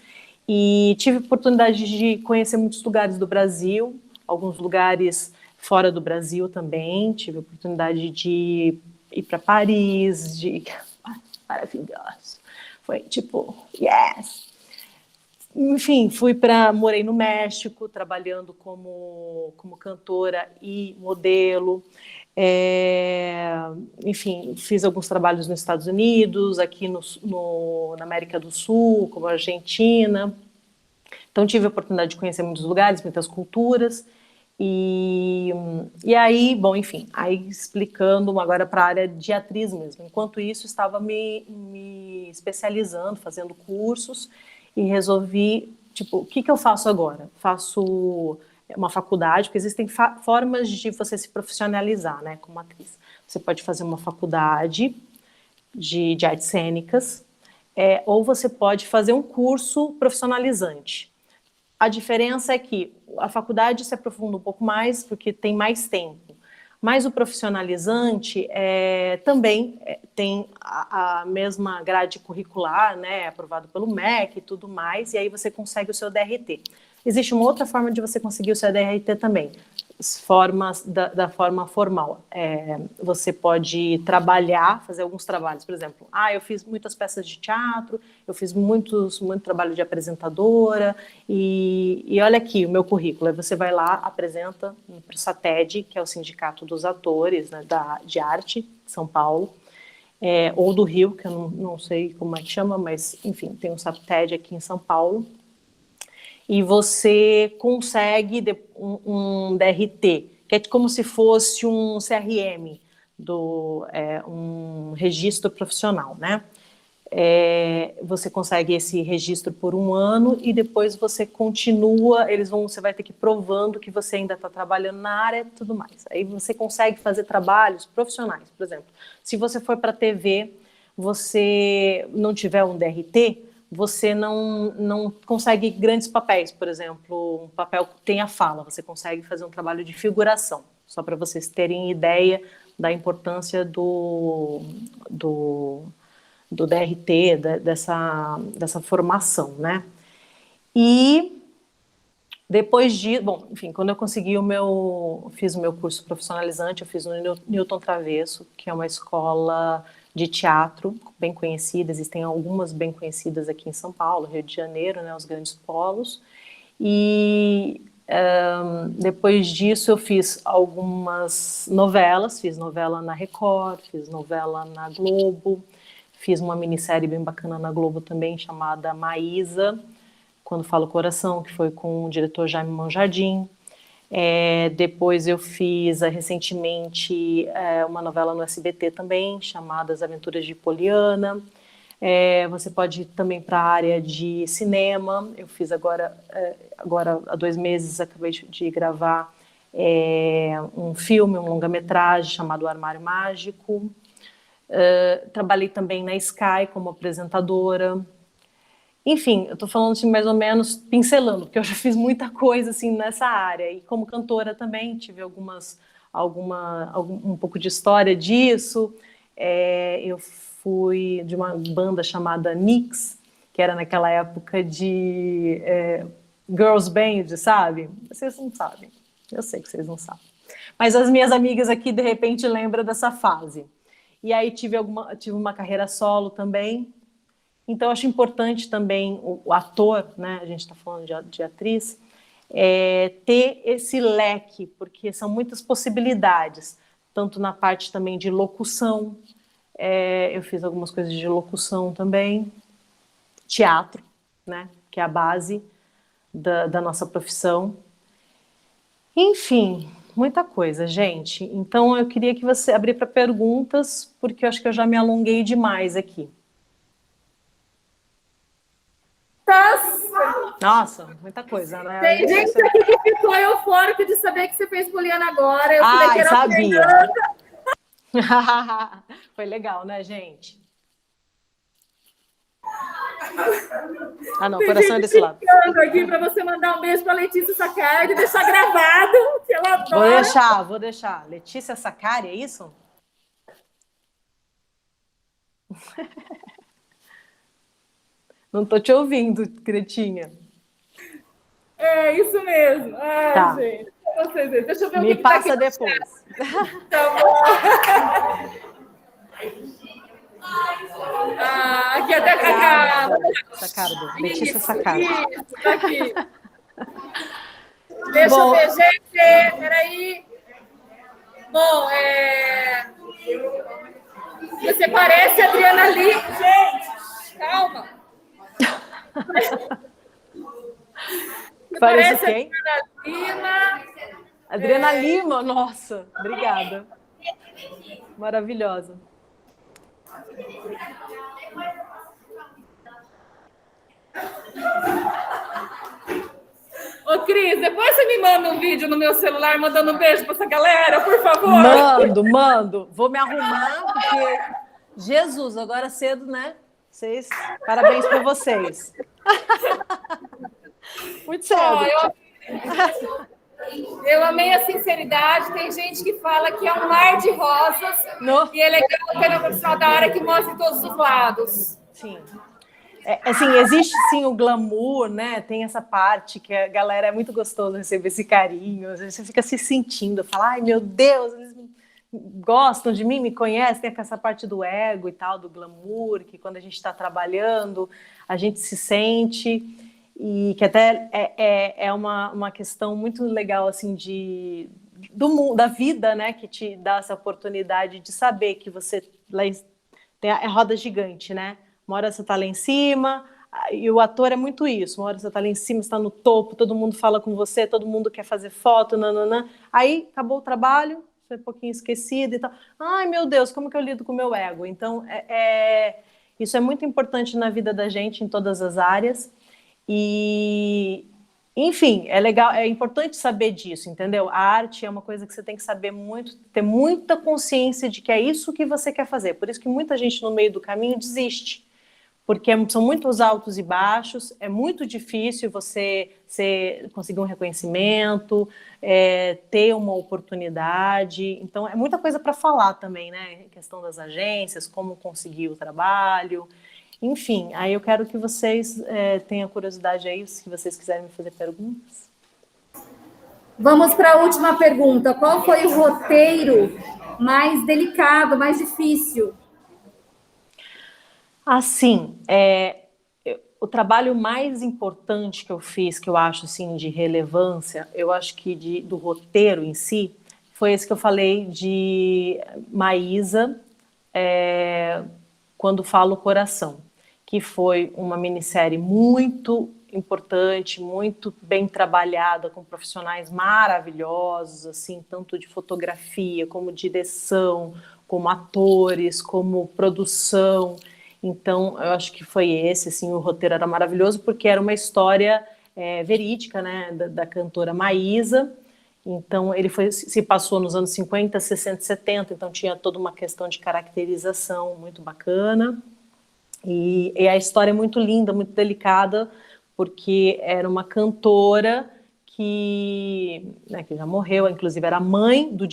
e tive oportunidade de conhecer muitos lugares do Brasil, alguns lugares fora do Brasil também, tive a oportunidade de ir para Paris, maravilhoso, foi tipo, yes! Enfim, morei no México, trabalhando como cantora e modelo, enfim, fiz alguns trabalhos nos Estados Unidos, aqui na América do Sul, como Argentina, então tive a oportunidade de conhecer muitos lugares, muitas culturas, e aí, bom, enfim, aí explicando agora para a área de atriz mesmo. Enquanto isso, estava me especializando, fazendo cursos, e resolvi, tipo, o que eu faço agora? Faço uma faculdade, porque existem formas de você se profissionalizar, né, como atriz. Você pode fazer uma faculdade de artes cênicas, ou você pode fazer um curso profissionalizante. A diferença é que a faculdade se aprofunda um pouco mais, porque tem mais tempo. Mas o profissionalizante também tem a mesma grade curricular, né, aprovado pelo MEC e tudo mais, e aí você consegue o seu DRT. Existe uma outra forma de você conseguir o seu DRT também, formas da forma formal. Você pode trabalhar, fazer alguns trabalhos, por exemplo, eu fiz muitas peças de teatro, eu fiz muito trabalho de apresentadora, e olha aqui o meu currículo. Aí você vai lá, apresenta para o SATED, que é o Sindicato dos Atores, né, de Arte, São Paulo, ou do Rio, que eu não sei como é que chama, mas, enfim, tem um SATED aqui em São Paulo, e você consegue um DRT, que é como se fosse um CRM, um registro profissional, né? Você consegue esse registro por 1 ano e depois você continua, você vai ter que ir provando que você ainda está trabalhando na área e tudo mais. Aí você consegue fazer trabalhos profissionais, por exemplo. Se você for para a TV, você não tiver um DRT, você não consegue grandes papéis, por exemplo, um papel que tenha fala, você consegue fazer um trabalho de figuração, só para vocês terem ideia da importância do DRT, dessa formação, né? E depois de, bom, enfim, quando eu consegui fiz o meu curso profissionalizante, eu fiz no Newton Travesso, que é uma escola de teatro bem conhecida, existem algumas bem conhecidas aqui em São Paulo, Rio de Janeiro, né, os grandes polos, e depois disso eu fiz algumas novelas, fiz novela na Record, fiz novela na Globo, fiz uma minissérie bem bacana na Globo também, chamada Maísa, Quando Fala o Coração, que foi com o diretor Jaime Monjardim. Depois eu fiz recentemente uma novela no SBT também, chamada As Aventuras de Poliana. Você pode ir também para a área de cinema. Eu fiz agora há 2 meses, acabei de gravar um filme, um longa-metragem chamado O Armário Mágico. Trabalhei também na Sky como apresentadora. Enfim, eu tô falando assim, mais ou menos pincelando, porque eu já fiz muita coisa assim nessa área. E como cantora também tive um pouco de história disso. Eu fui de uma banda chamada Nix, que era naquela época de girls band, sabe? Vocês não sabem. Eu sei que vocês não sabem. Mas as minhas amigas aqui, de repente, lembram dessa fase. E aí tive uma carreira solo também. Então, eu acho importante também o ator, né? A gente está falando de atriz, ter esse leque, porque são muitas possibilidades, tanto na parte também de locução, eu fiz algumas coisas de locução também, teatro, né? Que é a base da nossa profissão. Enfim, muita coisa, gente. Então, eu queria que você abrisse para perguntas, porque eu acho que eu já me alonguei demais aqui. Nossa, muita coisa, né? Tem gente aqui que ficou eufórica de saber que você fez Poliana agora. Eu falei que era sabia. Foi legal, né, gente? Ah, não, o coração é desse lado. Aqui para você mandar um beijo para Letícia Saccardi e deixar gravado que ela adora. Vou deixar. Letícia Saccardi, é isso? Não tô te ouvindo, cretinha. É isso mesmo. Ai, tá. Gente. Deixa eu ver Me o que passa tá aqui depois. Tá bom. Aqui até Saccardi. Letícia Saccardi. Isso, tá aqui. Deixa eu ver, gente. Peraí. Bom, você parece a Adriana Lima. Gente, calma. Parece quem? Adriana Lima. Adriana Lima, nossa, obrigada. Maravilhosa. Ô, Cris, depois você me manda um vídeo no meu celular mandando um beijo pra essa galera, por favor. Mando. Vou me arrumar, porque... Jesus, agora cedo, né? Parabéns para vocês. Muito cedo. Eu amei a sinceridade. Tem gente que fala que é um mar de rosas. E é legal ter uma profissional da área que mostre todos os lados. Sim. Assim, existe sim o glamour, né? Tem essa parte que a galera é muito gostoso receber esse carinho. Às vezes você fica se sentindo, fala, ai meu Deus, eles gostam de mim, me conhecem, tem essa parte do ego e tal, do glamour, que quando a gente está trabalhando, a gente se sente, e que até é uma questão muito legal, assim, da vida, né, que te dá essa oportunidade de saber que você tem a roda gigante, né? Uma hora você está lá em cima, e o ator é muito isso, uma hora você está lá em cima, você está no topo, todo mundo fala com você, todo mundo quer fazer foto, nananã. Aí acabou o trabalho, foi um pouquinho esquecido e tal. Ai, meu Deus, como que eu lido com o meu ego? Então, isso é muito importante na vida da gente, em todas as áreas. E, enfim, é legal, é importante saber disso, entendeu? A arte é uma coisa que você tem que saber muito, ter muita consciência de que é isso que você quer fazer. Por isso que muita gente no meio do caminho desiste. Porque são muitos altos e baixos, é muito difícil você conseguir um reconhecimento, ter uma oportunidade. Então, é muita coisa para falar também, né? A questão das agências, como conseguir o trabalho. Enfim, aí eu quero que vocês tenham curiosidade aí, se vocês quiserem me fazer perguntas. Vamos para a última pergunta. Qual foi o roteiro mais delicado, mais difícil? Assim, o trabalho mais importante que eu fiz, que eu acho assim, de relevância, eu acho que do roteiro em si, foi esse que eu falei de Maísa, Quando Falo Coração, que foi uma minissérie muito importante, muito bem trabalhada, com profissionais maravilhosos, assim, tanto de fotografia, como direção, como atores, como produção. Então, eu acho que foi esse, assim, o roteiro era maravilhoso, porque era uma história verídica, né, da cantora Maísa. Então, ele se passou nos anos 50, 60, 70, então tinha toda uma questão de caracterização muito bacana. E a história é muito linda, muito delicada, porque era uma cantora né, que já morreu, inclusive era mãe do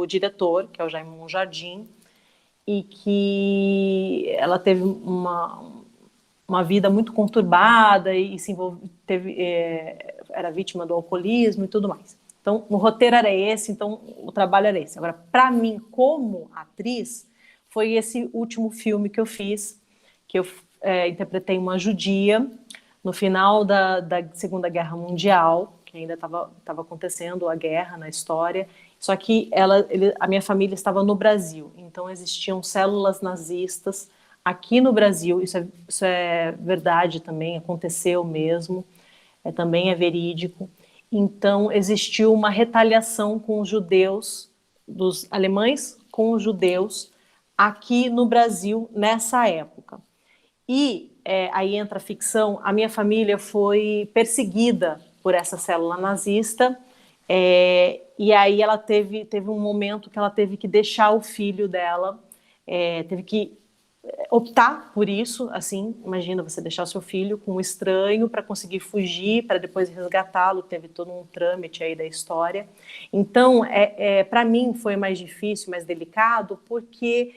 diretor, que é o Jaime Monjardim, e que ela teve uma vida muito conturbada e era vítima do alcoolismo e tudo mais. Então, o roteiro era esse, então o trabalho era esse. Agora, para mim, como atriz, foi esse último filme que eu fiz, que eu interpretei uma judia no final da Segunda Guerra Mundial, que ainda estava acontecendo a guerra na história, só que a minha família estava no Brasil, então existiam células nazistas aqui no Brasil, isso é verdade também, aconteceu mesmo, também é verídico. Então, existiu uma retaliação com os judeus, dos alemães com os judeus, aqui no Brasil, nessa época. E aí entra a ficção, a minha família foi perseguida por essa célula nazista, e aí ela teve um momento que ela teve que deixar o filho dela, teve que optar por isso, assim, imagina você deixar o seu filho com um estranho para conseguir fugir, para depois resgatá-lo, teve todo um trâmite aí da história. Então, para mim foi mais difícil, mais delicado, porque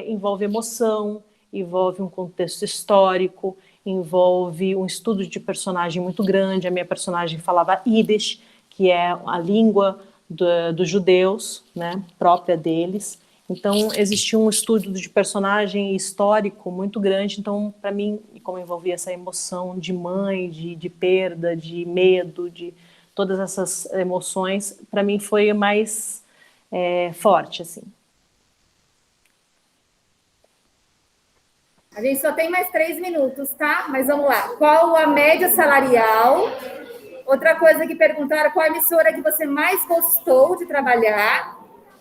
envolve emoção, envolve um contexto histórico, envolve um estudo de personagem muito grande. A minha personagem falava Yiddish, que é a língua dos judeus, né, própria deles. Então, existia um estudo de personagem histórico muito grande. Então, para mim, como envolvia essa emoção de mãe, de perda, de medo, de todas essas emoções, para mim foi mais forte, assim. A gente só tem mais 3 minutos, tá? Mas vamos lá. Qual a média salarial? Outra coisa que perguntaram, qual a emissora que você mais gostou de trabalhar?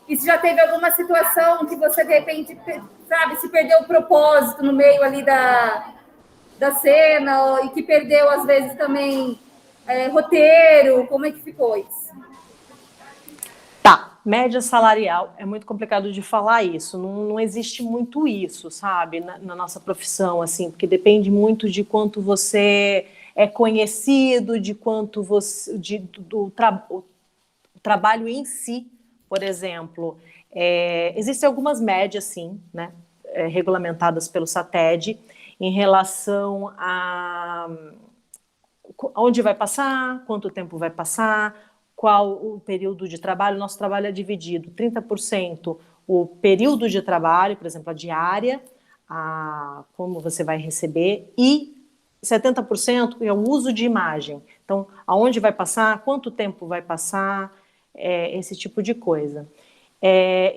E se já teve alguma situação que você, de repente, sabe, se perdeu o propósito no meio ali da cena, e que perdeu, às vezes, também roteiro, como é que ficou isso? Tá, média salarial, é muito complicado de falar isso, não existe muito isso, sabe, na nossa profissão, assim, porque depende muito de quanto você é conhecido, de quanto você, o trabalho em si. Por exemplo, existem algumas médias, sim, né, regulamentadas pelo SATED, em relação a onde vai passar, quanto tempo vai passar, qual o período de trabalho. Nosso trabalho é dividido, 30% o período de trabalho, por exemplo, a diária, como você vai receber, e 70% é o uso de imagem. Então, aonde vai passar, quanto tempo vai passar, esse tipo de coisa.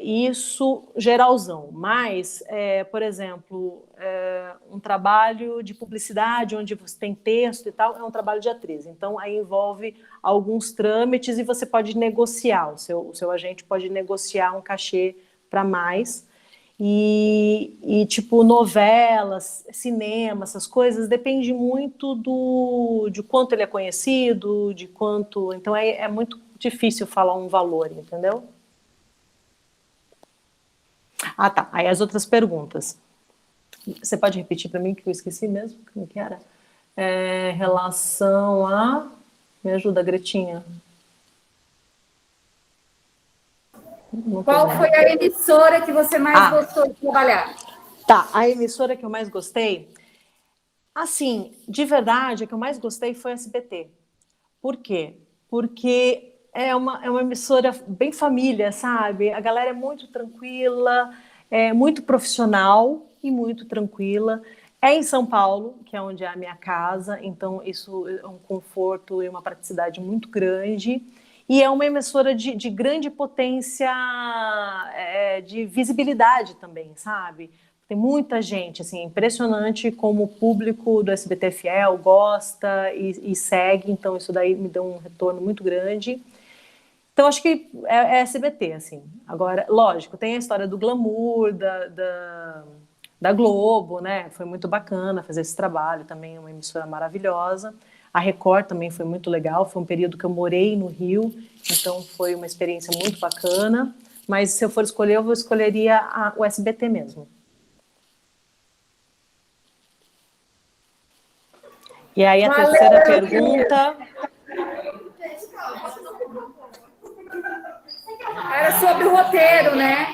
Isso geralzão, mas, por exemplo, um trabalho de publicidade onde você tem texto e tal, é um trabalho de atriz. Então, aí envolve alguns trâmites e você pode negociar, o seu agente pode negociar um cachê para mais. E tipo, novelas, cinema, essas coisas, depende muito de quanto ele é conhecido, de quanto... Então, é muito difícil falar um valor, entendeu? Ah, tá. Aí as outras perguntas. Você pode repetir para mim, que eu esqueci mesmo? Como que era? Relação a... Me ajuda, Gretinha. Qual foi a emissora que você mais gostou de trabalhar? Tá, a emissora que eu mais gostei... Assim, de verdade, a que eu mais gostei foi a SBT. Por quê? Porque é uma emissora bem família, sabe? A galera é muito tranquila, é muito profissional e muito tranquila. É em São Paulo, que é onde é a minha casa, então isso é um conforto e uma praticidade muito grande. E é uma emissora de grande potência, de visibilidade também, sabe? Tem muita gente, assim, é impressionante como o público do SBT é fiel, gosta e segue, então isso daí me deu um retorno muito grande. Então, acho que é SBT, assim. Agora, lógico, tem a história do glamour, da Globo, né? Foi muito bacana fazer esse trabalho, também é uma emissora maravilhosa. A Record também foi muito legal, foi um período que eu morei no Rio, então foi uma experiência muito bacana. Mas se eu for escolher, eu escolheria o SBT mesmo. E aí a terceira pergunta... Era sobre o roteiro, né?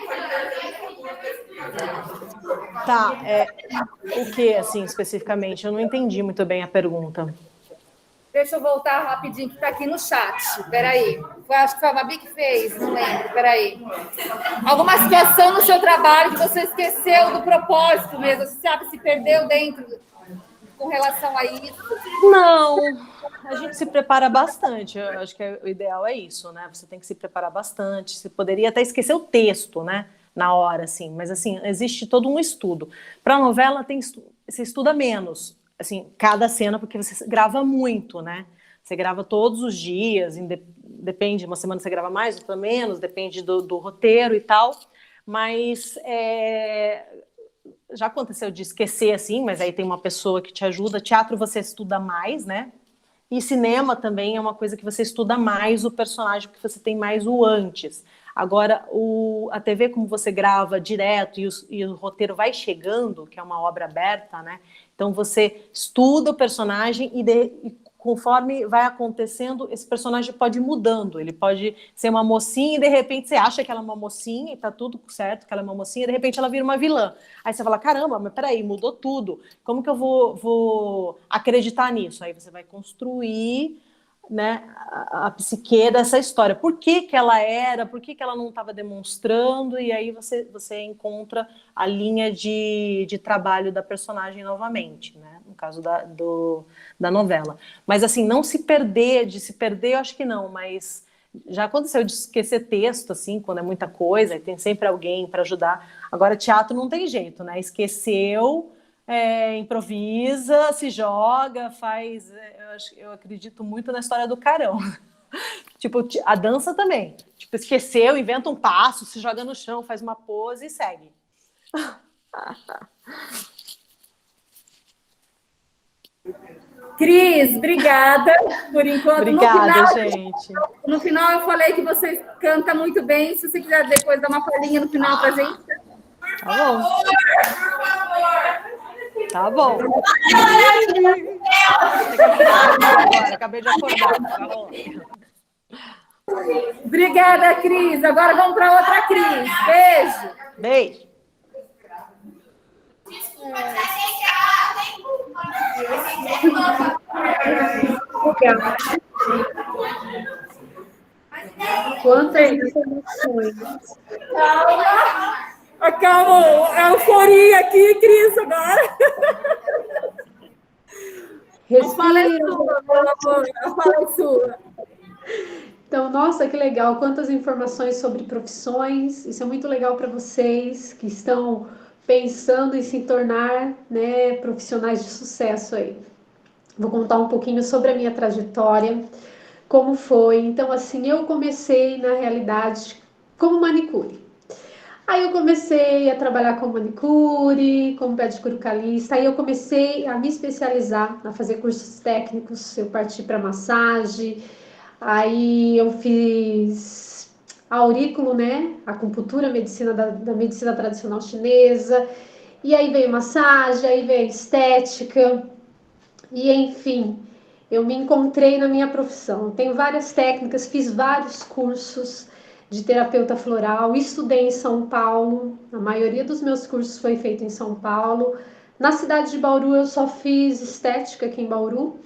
Tá, o que, assim, especificamente? Eu não entendi muito bem a pergunta. Deixa eu voltar rapidinho, que está aqui no chat. Peraí. Acho que foi a Babi que fez, não lembro. Peraí. Alguma situação no seu trabalho que você esqueceu do propósito mesmo? Você sabe, se perdeu dentro com relação a isso? Não, a gente se prepara bastante. Eu acho que o ideal é isso, né? Você tem que se preparar bastante. Você poderia até esquecer o texto, né? Na hora, assim. Mas, assim, existe todo um estudo. Para a novela, você estuda menos. Assim, cada cena, porque você grava muito, né? Você grava todos os dias, depende, uma semana você grava mais, outra menos, depende do roteiro e tal. Mas já aconteceu de esquecer, assim, mas aí tem uma pessoa que te ajuda. Teatro você estuda mais, né? E cinema também é uma coisa que você estuda mais o personagem, porque você tem mais o antes. Agora, a TV, como você grava direto e o roteiro vai chegando, que é uma obra aberta, né? Então, você estuda o personagem e conforme vai acontecendo, esse personagem pode ir mudando. Ele pode ser uma mocinha e, de repente, você acha que ela é uma mocinha e tá tudo certo, que ela é uma mocinha, e, de repente, ela vira uma vilã. Aí você fala, caramba, mas peraí, mudou tudo. Como que eu vou acreditar nisso? Aí você vai construir, né, a psique dessa história. Por que ela não estava demonstrando, e aí você encontra a linha de trabalho da personagem novamente, né, no caso da novela. Mas, assim, não se perder, eu acho que não, mas já aconteceu de esquecer texto, assim, quando é muita coisa, e tem sempre alguém para ajudar. Agora, teatro não tem jeito, né, esqueceu... improvisa, se joga, faz. Eu acredito muito na história do carão. Tipo, a dança também. Tipo, esqueceu, inventa um passo, se joga no chão, faz uma pose e segue. Cris, obrigada por enquanto. Obrigada, gente. No final eu falei que você canta muito bem. Se você quiser depois dar uma palhinha no final pra gente. Tá bom. Tá bom. Acabei de acordar. Tá bom. Obrigada, Cris. Agora vamos para outra Cris. Beijo. Beijo. Quantas informações. Calma, a euforia aqui, Cris, agora. Respira. Fala a sua. Então, nossa, que legal, quantas informações sobre profissões. Isso é muito legal para vocês que estão pensando em se tornar, né, profissionais de sucesso aí. Vou contar um pouquinho sobre a minha trajetória, como foi. Então, assim, eu comecei, na realidade, como manicure. Aí eu comecei a trabalhar com manicure, como pedicure calista. Aí eu comecei a me especializar, a fazer cursos técnicos. Eu parti para massagem. Aí eu fiz aurículo, né? Acupuntura, medicina da medicina tradicional chinesa. E aí veio massagem, aí veio estética. E enfim, eu me encontrei na minha profissão. Tenho várias técnicas, fiz vários cursos de terapeuta floral, estudei em São Paulo. A maioria dos meus cursos foi feito em São Paulo. Na cidade de Bauru eu só fiz estética aqui em Bauru.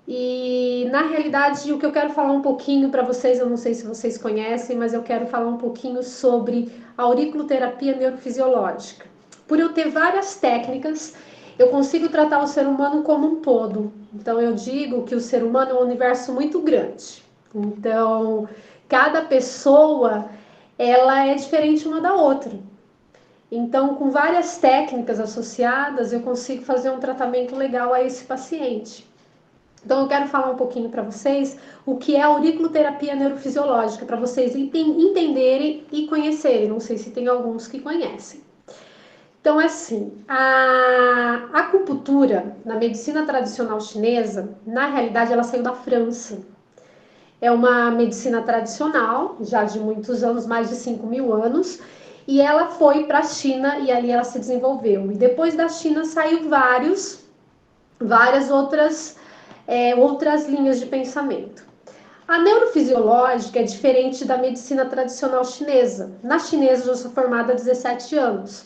E na realidade o que eu quero falar um pouquinho para vocês, eu não sei se vocês conhecem, mas eu quero falar um pouquinho sobre a auriculoterapia neurofisiológica. Por eu ter várias técnicas, eu consigo tratar o ser humano como um todo. Então eu digo que o ser humano é um universo muito grande. Então cada pessoa ela é diferente uma da outra. Então, com várias técnicas associadas, eu consigo fazer um tratamento legal a esse paciente. Então, eu quero falar um pouquinho para vocês o que é a auriculoterapia neurofisiológica, para vocês entenderem e conhecerem. Não sei se tem alguns que conhecem. Então, assim, a acupuntura na medicina tradicional chinesa, na realidade, ela saiu da França. É uma medicina tradicional, já de muitos anos, mais de 5.000 anos, e ela foi para a China e ali ela se desenvolveu. E depois da China saiu vários várias outras linhas de pensamento. A neurofisiológica é diferente da medicina tradicional chinesa. Na chinesa, eu sou formada há 17 anos.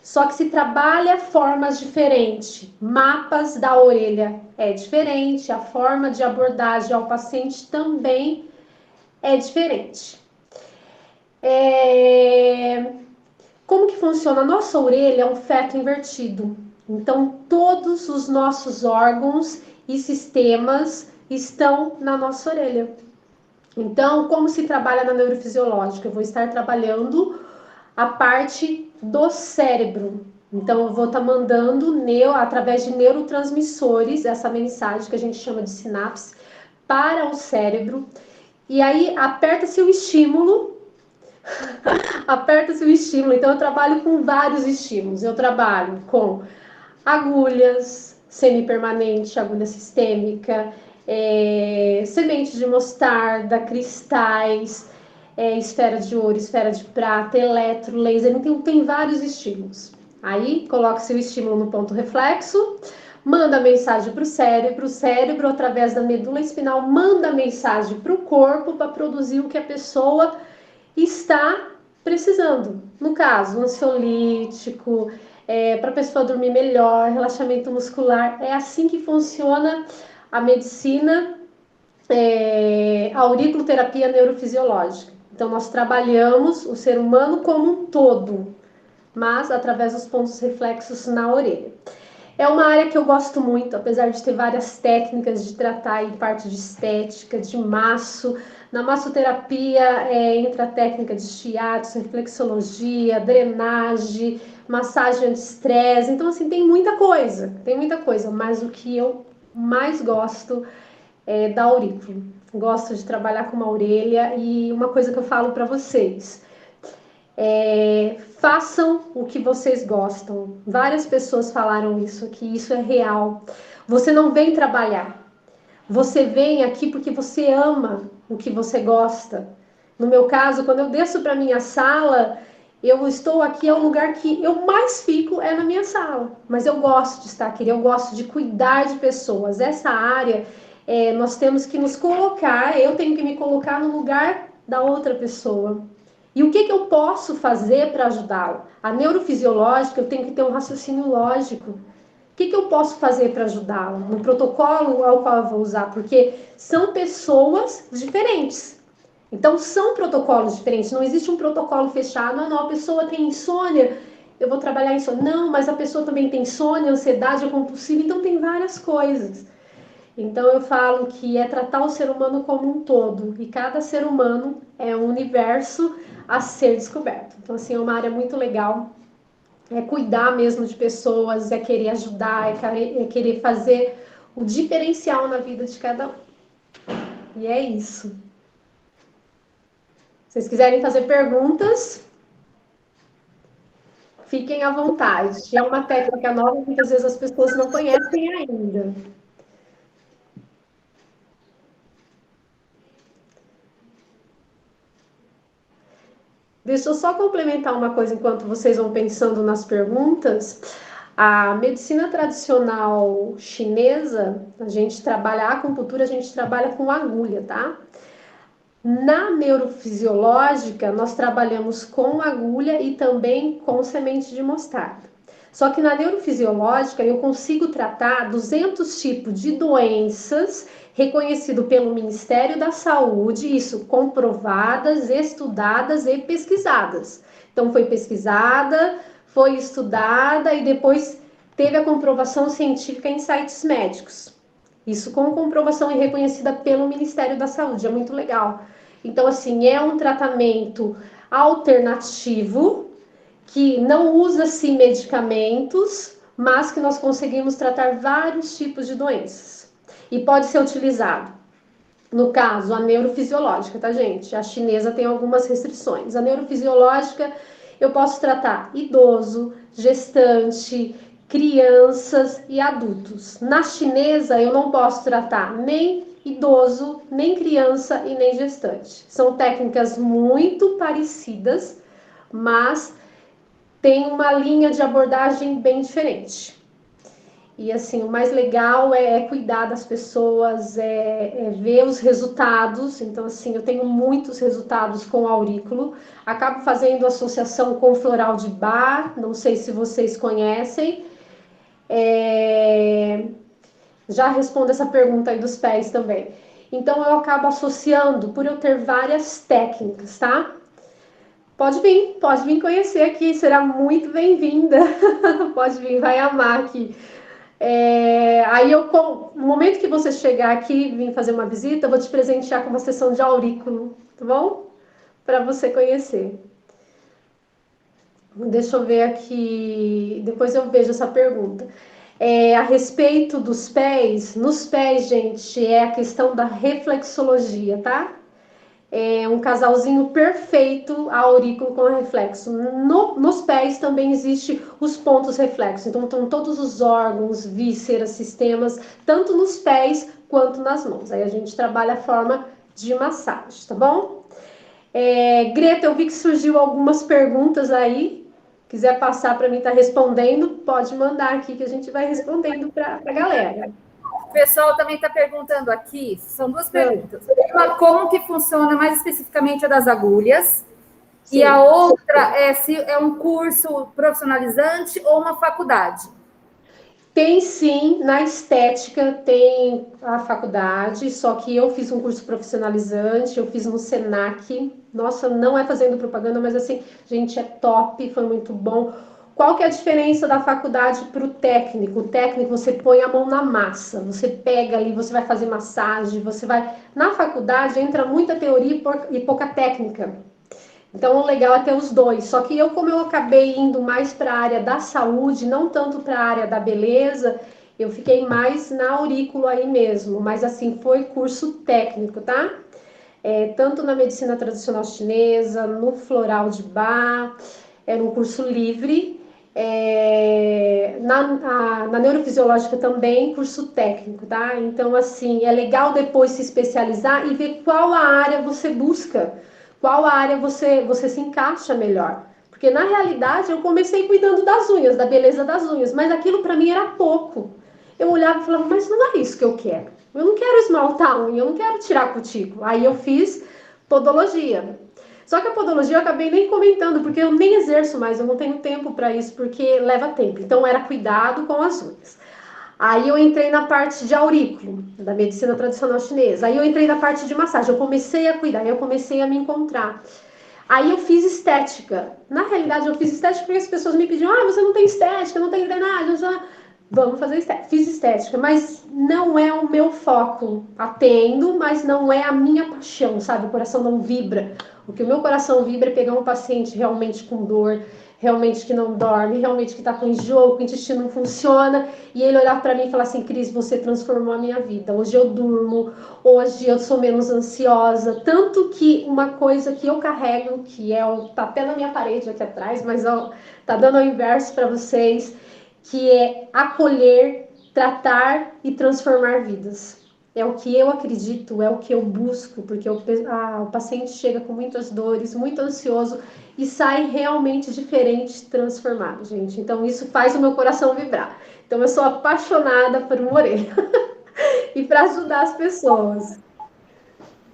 Só que se trabalha formas diferentes. Mapas da orelha é diferente, a forma de abordagem ao paciente também é diferente. Como que funciona? A nossa orelha é um feto invertido. Então, todos os nossos órgãos e sistemas estão na nossa orelha. Então, como se trabalha na neurofisiológica? Eu vou estar trabalhando a parte do cérebro. Então, eu vou estar mandando, através de neurotransmissores, essa mensagem que a gente chama de sinapse, para o cérebro. E aí, aperta-se o estímulo. Aperta-se o estímulo. Então, eu trabalho com vários estímulos. Eu trabalho com agulhas semipermanente, agulha sistêmica, semente de mostarda, cristais, esfera de ouro, esfera de prata, eletro, laser, então tem vários estímulos. Aí coloca seu estímulo no ponto reflexo, manda a mensagem para o cérebro, através da medula espinal, manda a mensagem para o corpo para produzir o que a pessoa está precisando. No caso, um ansiolítico, para a pessoa dormir melhor, relaxamento muscular. É assim que funciona a medicina, a auriculoterapia neurofisiológica. Então, nós trabalhamos o ser humano como um todo, mas através dos pontos reflexos na orelha. É uma área que eu gosto muito, apesar de ter várias técnicas de tratar em parte de estética, de maço. Na massoterapia entra a técnica de shiatsu, reflexologia, drenagem, massagem anti-estresse. Então, assim, tem muita coisa, mas o que eu mais gosto é da aurícula. Gosto de trabalhar com uma orelha e uma coisa que eu falo para vocês. Façam o que vocês gostam. Várias pessoas falaram isso aqui, isso é real. Você não vem trabalhar, você vem aqui porque você ama o que você gosta. No meu caso, quando eu desço para minha sala, eu estou aqui, é o lugar que eu mais fico, é na minha sala. Mas eu gosto de estar aqui, eu gosto de cuidar de pessoas. Essa área, nós temos que nos colocar, eu tenho que me colocar no lugar da outra pessoa. E o que eu posso fazer para ajudá-lo? A neurofisiológica, eu tenho que ter um raciocínio lógico. O que eu posso fazer para ajudá-lo? No protocolo ao qual eu vou usar? Porque são pessoas diferentes. Então, são protocolos diferentes. Não existe um protocolo fechado. Não, a pessoa tem insônia, eu vou trabalhar insônia. Não, mas a pessoa também tem insônia, ansiedade, é compulsiva. Então, tem várias coisas. Então, eu falo que é tratar o ser humano como um todo. E cada ser humano é um universo a ser descoberto. Então, assim, é uma área muito legal. É cuidar mesmo de pessoas, é querer ajudar, é querer fazer o diferencial na vida de cada um. E é isso. Se vocês quiserem fazer perguntas, fiquem à vontade. É uma técnica nova, muitas vezes as pessoas não conhecem ainda. Deixa eu só complementar uma coisa enquanto vocês vão pensando nas perguntas. A medicina tradicional chinesa, a acupuntura, a gente trabalha com agulha, tá? Na neurofisiológica, nós trabalhamos com agulha e também com semente de mostarda. Só que na neurofisiológica eu consigo tratar 200 tipos de doenças reconhecido pelo Ministério da Saúde, isso comprovadas, estudadas e pesquisadas. Então foi pesquisada, foi estudada e depois teve a comprovação científica em sites médicos. Isso com comprovação e reconhecida pelo Ministério da Saúde, é muito legal. Então, assim, é um tratamento alternativo que não usa-se medicamentos, mas que nós conseguimos tratar vários tipos de doenças. E pode ser utilizado, no caso, a neurofisiológica, tá, gente? A chinesa tem algumas restrições. A neurofisiológica, eu posso tratar idoso, gestante, crianças e adultos. Na chinesa, eu não posso tratar nem idoso, nem criança e nem gestante. São técnicas muito parecidas, mas tem uma linha de abordagem bem diferente. E assim, o mais legal é cuidar das pessoas, é ver os resultados. Então, assim, eu tenho muitos resultados com aurículo. Acabo fazendo associação com floral de Bach, não sei se vocês conhecem. Já respondo essa pergunta aí dos pés também. Então, eu acabo associando por eu ter várias técnicas, tá? Pode vir conhecer aqui, será muito bem-vinda. Pode vir, vai amar aqui. Aí no momento que você chegar aqui, vir fazer uma visita, eu vou te presentear com uma sessão de aurículo, tá bom? Para você conhecer. Deixa eu ver aqui, depois eu vejo essa pergunta. A respeito dos pés, nos pés, gente, é a questão da reflexologia, tá? É um casalzinho perfeito, a aurículo com reflexo. Nos pés também existe os pontos reflexos, então estão todos os órgãos, vísceras, sistemas, tanto nos pés quanto nas mãos. Aí a gente trabalha a forma de massagem, tá bom? Greta, eu vi que surgiu algumas perguntas aí. Quiser passar para mim estar respondendo, pode mandar aqui que a gente vai respondendo para a galera. O pessoal também está perguntando aqui, são duas perguntas. Uma, como que funciona mais especificamente a das agulhas? Sim. E a outra é se é um curso profissionalizante ou uma faculdade? Tem sim, na estética tem a faculdade, só que eu fiz um curso profissionalizante, eu fiz no Senac. Nossa, não é fazendo propaganda, mas assim, gente, é top, foi muito bom. Qual que é a diferença da faculdade para o técnico? O técnico, você põe a mão na massa, você pega ali, você vai fazer massagem, você vai... Na faculdade entra muita teoria e pouca técnica. Então, o legal é ter os dois. Só que como eu acabei indo mais para a área da saúde, não tanto para a área da beleza, eu fiquei mais na aurículo aí mesmo. Mas, assim, foi curso técnico, tá? Tanto na medicina tradicional chinesa, no floral de Bach, era um curso livre. Na neurofisiológica também, curso técnico, tá? Então, assim, é legal depois se especializar e ver qual a área você busca. Qual área você se encaixa melhor. Porque, na realidade, eu comecei cuidando das unhas, da beleza das unhas, mas aquilo para mim era pouco. Eu olhava e falava, mas não é isso que eu quero. Eu não quero esmaltar a unha, eu não quero tirar cutícula. Aí eu fiz podologia. Só que a podologia eu acabei nem comentando, porque eu nem exerço mais, eu não tenho tempo para isso, porque leva tempo. Então, era cuidado com as unhas. Aí eu entrei na parte de aurículo, da medicina tradicional chinesa. Aí eu entrei na parte de massagem, eu comecei a cuidar, eu comecei a me encontrar. Aí eu fiz estética. Na realidade, eu fiz estética porque as pessoas me pediam, você não tem estética, não tem drenagem. Vamos fazer estética. Fiz estética, mas não é o meu foco. Atendo, mas não é a minha paixão, sabe? O coração não vibra. O que o meu coração vibra é pegar um paciente realmente com dor, realmente que não dorme, realmente que está com enjoo, que o intestino não funciona, e ele olhar para mim e falar assim, Cris, você transformou a minha vida. Hoje eu durmo, hoje eu sou menos ansiosa. Tanto que uma coisa que eu carrego, que tá até na minha parede aqui atrás, mas tá dando ao inverso para vocês, que é acolher, tratar e transformar vidas. É o que eu acredito, é o que eu busco, porque o paciente chega com muitas dores, muito ansioso e sai realmente diferente, transformado, gente. Então isso faz o meu coração vibrar. Então eu sou apaixonada por uma orelha e para ajudar as pessoas.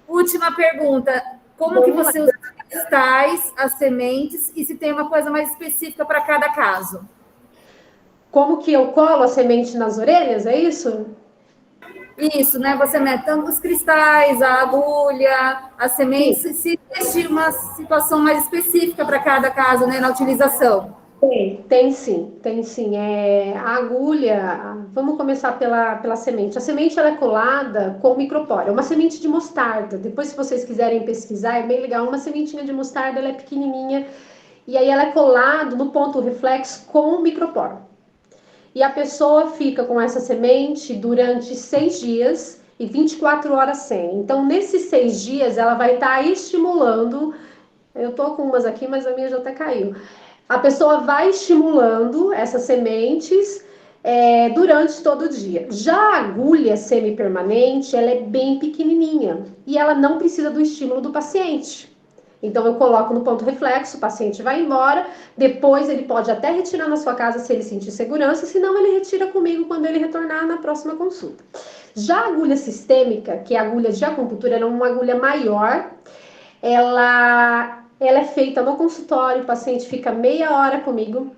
Última pergunta, como que você usa os cristais, as sementes e se tem uma coisa mais específica para cada caso? Como que eu colo a semente nas orelhas, é isso? Isso, né? Você mete tanto os cristais, a agulha, as sementes, se existe uma situação mais específica para cada caso, né, na utilização. Tem sim. A agulha, vamos começar pela semente. A semente ela é colada com micropóreo, é uma semente de mostarda. Depois, se vocês quiserem pesquisar, é bem legal. Uma sementinha de mostarda, ela é pequenininha, e aí ela é colada no ponto reflexo com micropóreo. E a pessoa fica com essa semente durante 6 dias e 24 horas sem. Então, nesses 6 dias, ela vai estar estimulando. Eu tô com umas aqui, mas a minha já até caiu. A pessoa vai estimulando essas sementes durante todo o dia. Já a agulha semipermanente, ela é bem pequenininha e ela não precisa do estímulo do paciente. Então, eu coloco no ponto reflexo, o paciente vai embora, depois ele pode até retirar na sua casa se ele sentir segurança, senão ele retira comigo quando ele retornar na próxima consulta. Já a agulha sistêmica, que é a agulha de acupuntura, ela é uma agulha maior, ela é feita no consultório, o paciente fica meia hora comigo,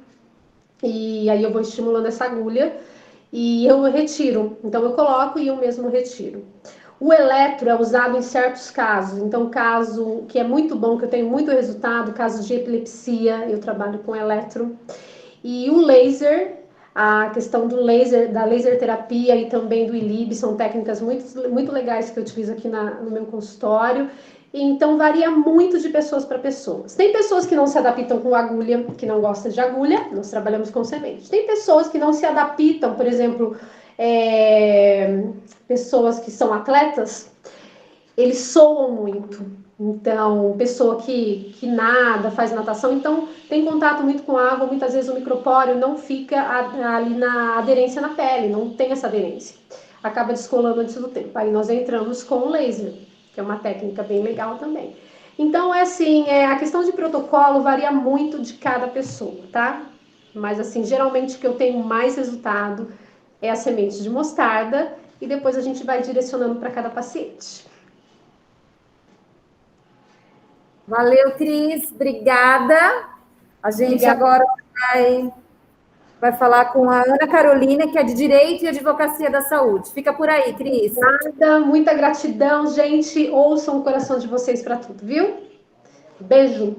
e aí eu vou estimulando essa agulha, e eu retiro, então eu coloco e eu mesmo retiro. O eletro é usado em certos casos, então caso que é muito bom, que eu tenho muito resultado, caso de epilepsia, eu trabalho com eletro. E o laser, a questão do laser, da laser terapia e também do ILIB, são técnicas muito legais que eu utilizo aqui no meu consultório. Então varia muito de pessoas para pessoas. Tem pessoas que não se adaptam com agulha, que não gostam de agulha, nós trabalhamos com semente. Tem pessoas que não se adaptam, por exemplo, pessoas que são atletas, eles soam muito. Então, pessoa que nada, faz natação, então tem contato muito com água, muitas vezes o micropóreo não fica ali na aderência na pele, não tem essa aderência. Acaba descolando antes do tempo. Aí nós entramos com o laser, que é uma técnica bem legal também. Então, a questão de protocolo varia muito de cada pessoa, tá? Mas, assim, geralmente o que eu tenho mais resultado é a semente de mostarda e depois a gente vai direcionando para cada paciente. Valeu, Cris. Obrigada. A gente agora vai falar com a Ana Carolina, que é de Direito e Advocacia da Saúde. Fica por aí, Cris. Nada, muita gratidão, gente. Ouçam o coração de vocês para tudo, viu? Beijo.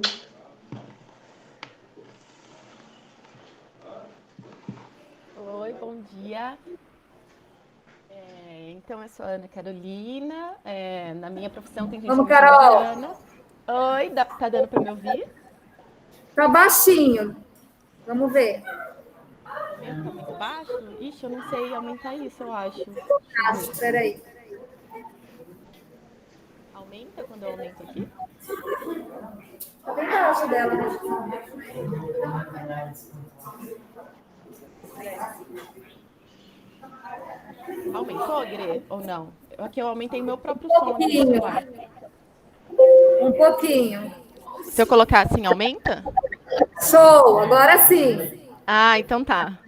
Oi, bom dia. Então, eu sou a Ana Carolina. Na minha profissão tem gente Vamos, que me chama Carol. de Ana. Oi, tá dando para me ouvir? Tá baixinho. Vamos ver. Tá muito baixo? Ixi, eu não sei aumentar isso, eu acho. Espera aí. Aumenta quando eu aumento aqui? Tá bem baixo dela, né? Aumentou, Gre? Ou não? Aqui eu aumentei meu próprio som aqui no celular. Um pouquinho. Se eu colocar assim, aumenta? Show, agora sim. Ah, então tá.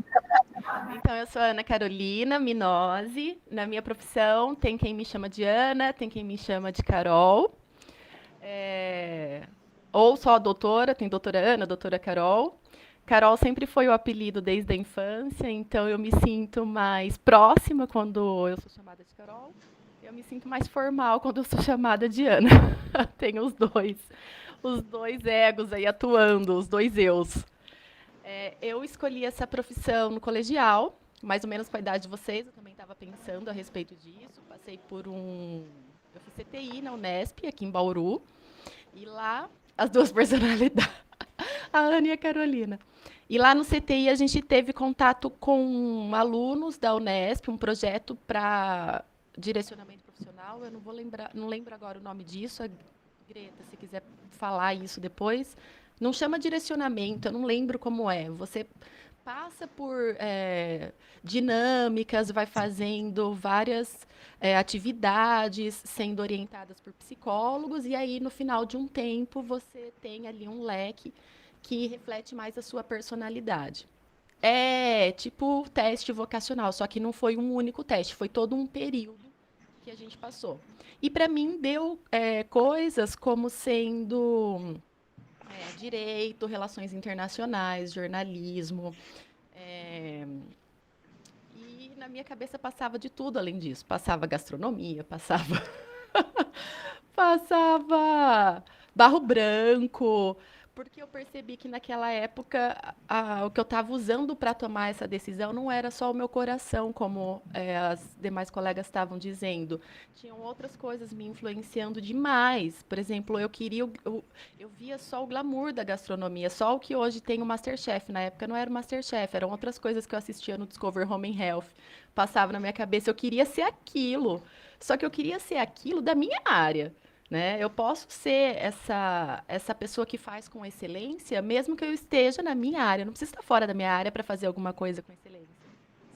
Então, eu sou a Ana Carolina Minozzi. Na minha profissão, tem quem me chama de Ana, tem quem me chama de Carol. Ou só a doutora, tem doutora Ana, doutora Carol. Carol sempre foi o apelido desde a infância, então eu me sinto mais próxima quando eu sou chamada de Carol. Eu me sinto mais formal quando eu sou chamada de Ana. Tem os dois egos aí atuando, os dois eus. Eu escolhi essa profissão no colegial, mais ou menos com a idade de vocês, eu também estava pensando a respeito disso. Passei por eu fiz CTI na Unesp, aqui em Bauru, e lá as duas personalidades, a Ana e a Carolina. E lá no CTI a gente teve contato com alunos da Unesp, um projeto para direcionamento profissional. Eu não lembro agora o nome disso. A Greta, se quiser falar isso depois. Não chama direcionamento, eu não lembro como é. Você passa por dinâmicas, vai fazendo várias atividades, sendo orientadas por psicólogos, e aí, no final de um tempo, você tem ali um leque que reflete mais a sua personalidade. É tipo teste vocacional, só que não foi um único teste, foi todo um período que a gente passou. E para mim deu coisas como sendo direito, relações internacionais, jornalismo. E na minha cabeça passava de tudo além disso. Passava gastronomia, passava barro branco, porque eu percebi que naquela época o que eu estava usando para tomar essa decisão não era só o meu coração, como as demais colegas estavam dizendo. Tinham outras coisas me influenciando demais. Por exemplo, eu via só o glamour da gastronomia, só o que hoje tem o MasterChef. Na época não era o MasterChef, eram outras coisas que eu assistia no Discover Home and Health. Passava na minha cabeça, eu queria ser aquilo. Só que eu queria ser aquilo da minha área. Né? Eu posso ser essa pessoa que faz com excelência, mesmo que eu esteja na minha área. Eu não preciso estar fora da minha área para fazer alguma coisa com excelência.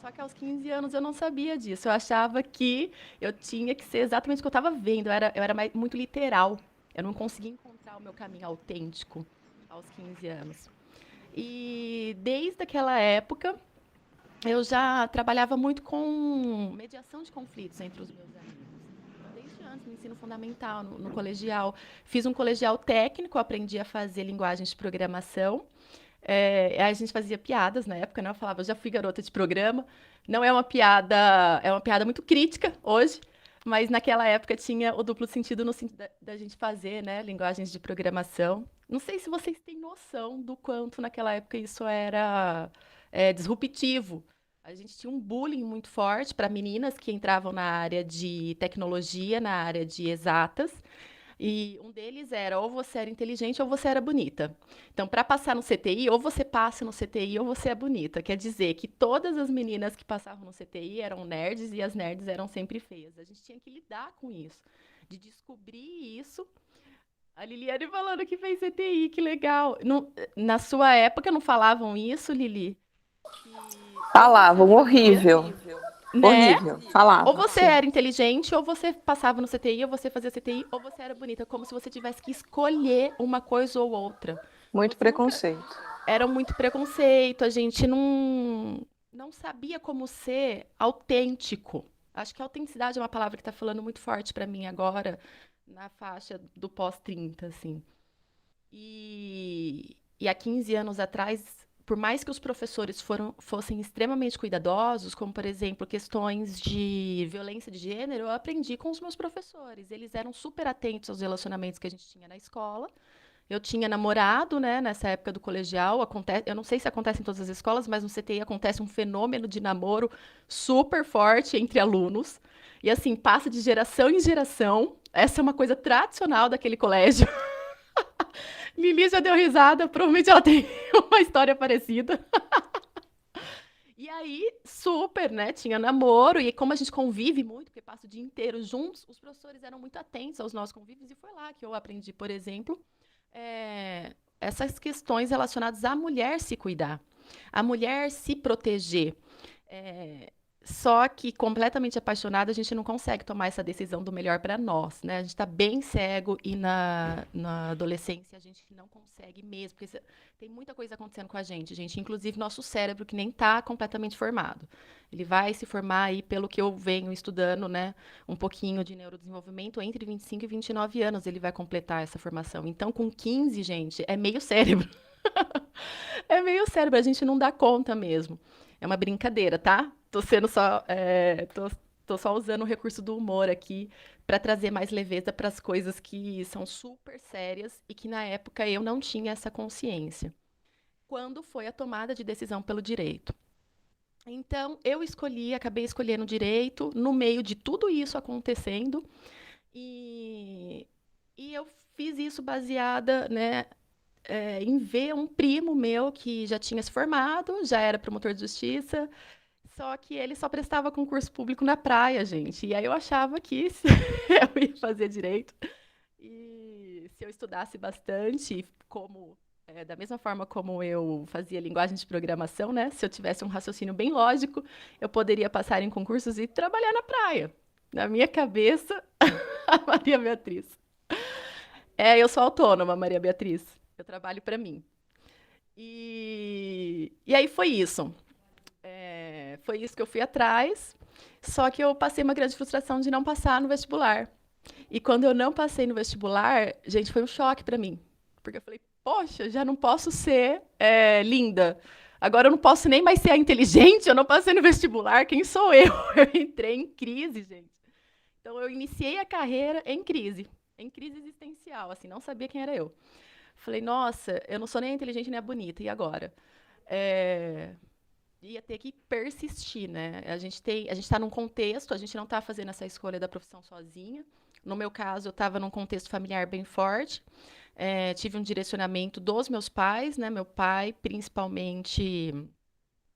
Só que aos 15 anos eu não sabia disso. Eu achava que eu tinha que ser exatamente o que eu estava vendo. Eu era muito literal. Eu não conseguia encontrar o meu caminho autêntico aos 15 anos. E desde aquela época, eu já trabalhava muito com mediação de conflitos entre os meus amigos. Então, desde antes, no ensino fundamental, no colegial, fiz um colegial técnico, aprendi a fazer linguagens de programação. A gente fazia piadas na época, né? Eu falava, eu já fui garota de programa. Não é uma piada, é uma piada muito crítica hoje, mas naquela época tinha o duplo sentido no sentido da gente fazer, né, linguagens de programação. Não sei se vocês têm noção do quanto naquela época isso era disruptivo. A gente tinha um bullying muito forte para meninas que entravam na área de tecnologia, na área de exatas. E um deles era ou você era inteligente ou você era bonita. Então, para passar no CTI, ou você passa no CTI ou você é bonita. Quer dizer que todas as meninas que passavam no CTI eram nerds e as nerds eram sempre feias. A gente tinha que lidar com isso, de descobrir isso. A Liliane falando que fez CTI, que legal. Na sua época não falavam isso, Lili? Falavam, horrível. Né? Horrível, falavam. Ou você sim. era inteligente, ou você passava no CTI, ou você fazia CTI, ou você era bonita, como se você tivesse que escolher uma coisa ou outra. Muito preconceito. Era muito preconceito, a gente não sabia como ser autêntico. Acho que autenticidade é uma palavra que está falando muito forte para mim agora, na faixa do pós-30, assim. E há 15 anos atrás, por mais que os professores fossem extremamente cuidadosos, como, por exemplo, questões de violência de gênero, eu aprendi com os meus professores. Eles eram super atentos aos relacionamentos que a gente tinha na escola. Eu tinha namorado, né, nessa época do colegial. Eu não sei se acontece em todas as escolas, mas no CTI acontece um fenômeno de namoro super forte entre alunos. E, assim, passa de geração em geração. Essa é uma coisa tradicional daquele colégio. Lili já deu risada, provavelmente ela tem uma história parecida. E aí, super, né? Tinha namoro, e como a gente convive muito, porque passa o dia inteiro juntos, os professores eram muito atentos aos nossos convívios, e foi lá que eu aprendi, por exemplo, essas questões relacionadas à mulher se cuidar, a mulher se proteger. Só que, completamente apaixonada, a gente não consegue tomar essa decisão do melhor para nós, né? A gente está bem cego e na adolescência a gente não consegue mesmo, porque tem muita coisa acontecendo com a gente, inclusive nosso cérebro que nem está completamente formado. Ele vai se formar aí, pelo que eu venho estudando, né? Um pouquinho de neurodesenvolvimento, entre 25 e 29 anos ele vai completar essa formação. Então, com 15, gente, é meio cérebro. É meio cérebro, a gente não dá conta mesmo. É uma brincadeira, tá? Tô só usando o recurso do humor aqui para trazer mais leveza para as coisas que são super sérias e que na época eu não tinha essa consciência. Quando foi a tomada de decisão pelo direito? Então, eu acabei escolhendo direito no meio de tudo isso acontecendo e eu fiz isso baseada, né, em ver um primo meu que já tinha se formado, já era promotor de justiça, só que ele só prestava concurso público na praia, gente. E aí eu achava que eu ia fazer direito. E se eu estudasse bastante, da mesma forma como eu fazia linguagem de programação, né? Se eu tivesse um raciocínio bem lógico, eu poderia passar em concursos e trabalhar na praia. Na minha cabeça, a Maria Beatriz. Eu sou autônoma, Maria Beatriz. Eu trabalho para mim. E aí foi isso. Foi isso que eu fui atrás, só que eu passei uma grande frustração de não passar no vestibular. E quando eu não passei no vestibular, gente, foi um choque para mim. Porque eu falei, poxa, já não posso ser linda. Agora eu não posso nem mais ser a inteligente, eu não passei no vestibular, quem sou eu? Eu entrei em crise, gente. Então eu iniciei a carreira em crise existencial, assim, não sabia quem era eu. Falei, nossa, eu não sou nem a inteligente nem a bonita, e agora? Ia ter que persistir, né? A gente está num contexto, a gente não está fazendo essa escolha da profissão sozinha. No meu caso, eu estava num contexto familiar bem forte. Tive um direcionamento dos meus pais, né? Meu pai, principalmente,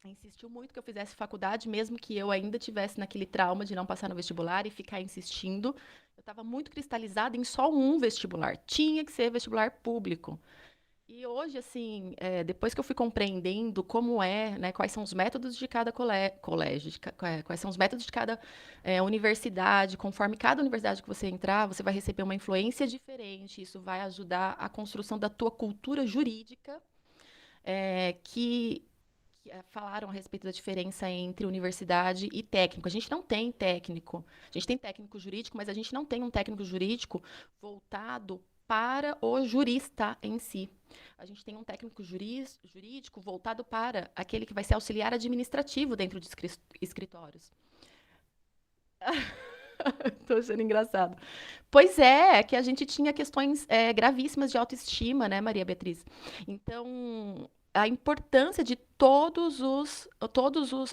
insistiu muito que eu fizesse faculdade, mesmo que eu ainda tivesse naquele trauma de não passar no vestibular e ficar insistindo. Eu estava muito cristalizada em só um vestibular. Tinha que ser vestibular público. E hoje, assim, depois que eu fui compreendendo como né, quais são os métodos de cada colégio, quais são os métodos de cada universidade, conforme cada universidade que você entrar, você vai receber uma influência diferente, isso vai ajudar a construção da tua cultura jurídica, que falaram a respeito da diferença entre universidade e técnico. A gente não tem técnico. A gente tem técnico jurídico, mas a gente não tem um técnico jurídico voltado para o jurista em si. A gente tem um técnico jurídico voltado para aquele que vai ser auxiliar administrativo dentro de escritórios. Estou achando engraçado. Pois é que a gente tinha questões gravíssimas de autoestima, né, Maria Beatriz? Então, a importância de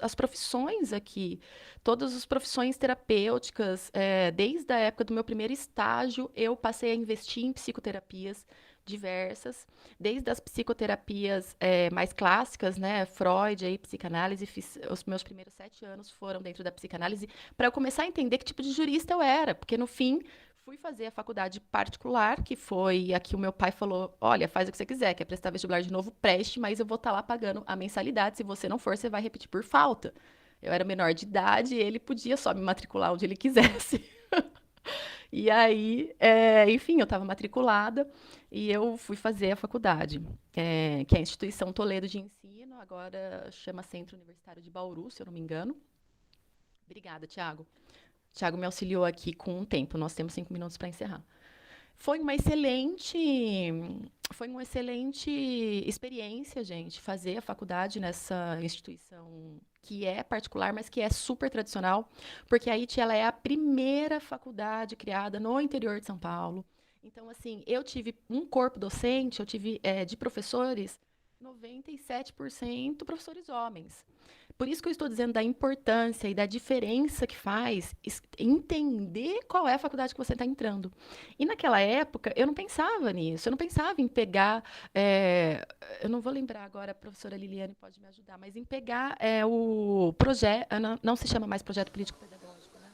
as profissões aqui, todas as profissões terapêuticas, desde a época do meu primeiro estágio, eu passei a investir em psicoterapias diversas, desde as psicoterapias mais clássicas, né, Freud, aí, psicanálise, os meus primeiros 7 anos foram dentro da psicanálise, para eu começar a entender que tipo de jurista eu era, porque no fim fui fazer a faculdade particular, que foi a que o meu pai falou, olha, faz o que você quiser, quer prestar vestibular de novo, preste, mas eu vou estar lá pagando a mensalidade, se você não for, você vai repetir por falta. Eu era menor de idade e ele podia só me matricular onde ele quisesse. E aí, enfim, eu estava matriculada e eu fui fazer a faculdade, que é a Instituição Toledo de Ensino, agora chama Centro Universitário de Bauru, se eu não me engano. Obrigada, Tiago. Tiago me auxiliou aqui com um tempo, nós temos 5 minutos para encerrar. Foi uma excelente experiência, gente, fazer a faculdade nessa instituição que é particular, mas que é super tradicional, porque a IT ela é a primeira faculdade criada no interior de São Paulo. Então, assim, eu tive um corpo docente, eu tive de professores, 97% professores homens. Por isso que eu estou dizendo da importância e da diferença que faz entender qual é a faculdade que você está entrando. E naquela época, eu não pensava nisso, eu não pensava em pegar, eu não vou lembrar agora, a professora Liliane pode me ajudar, mas em pegar o projeto, não se chama mais projeto político-pedagógico, né?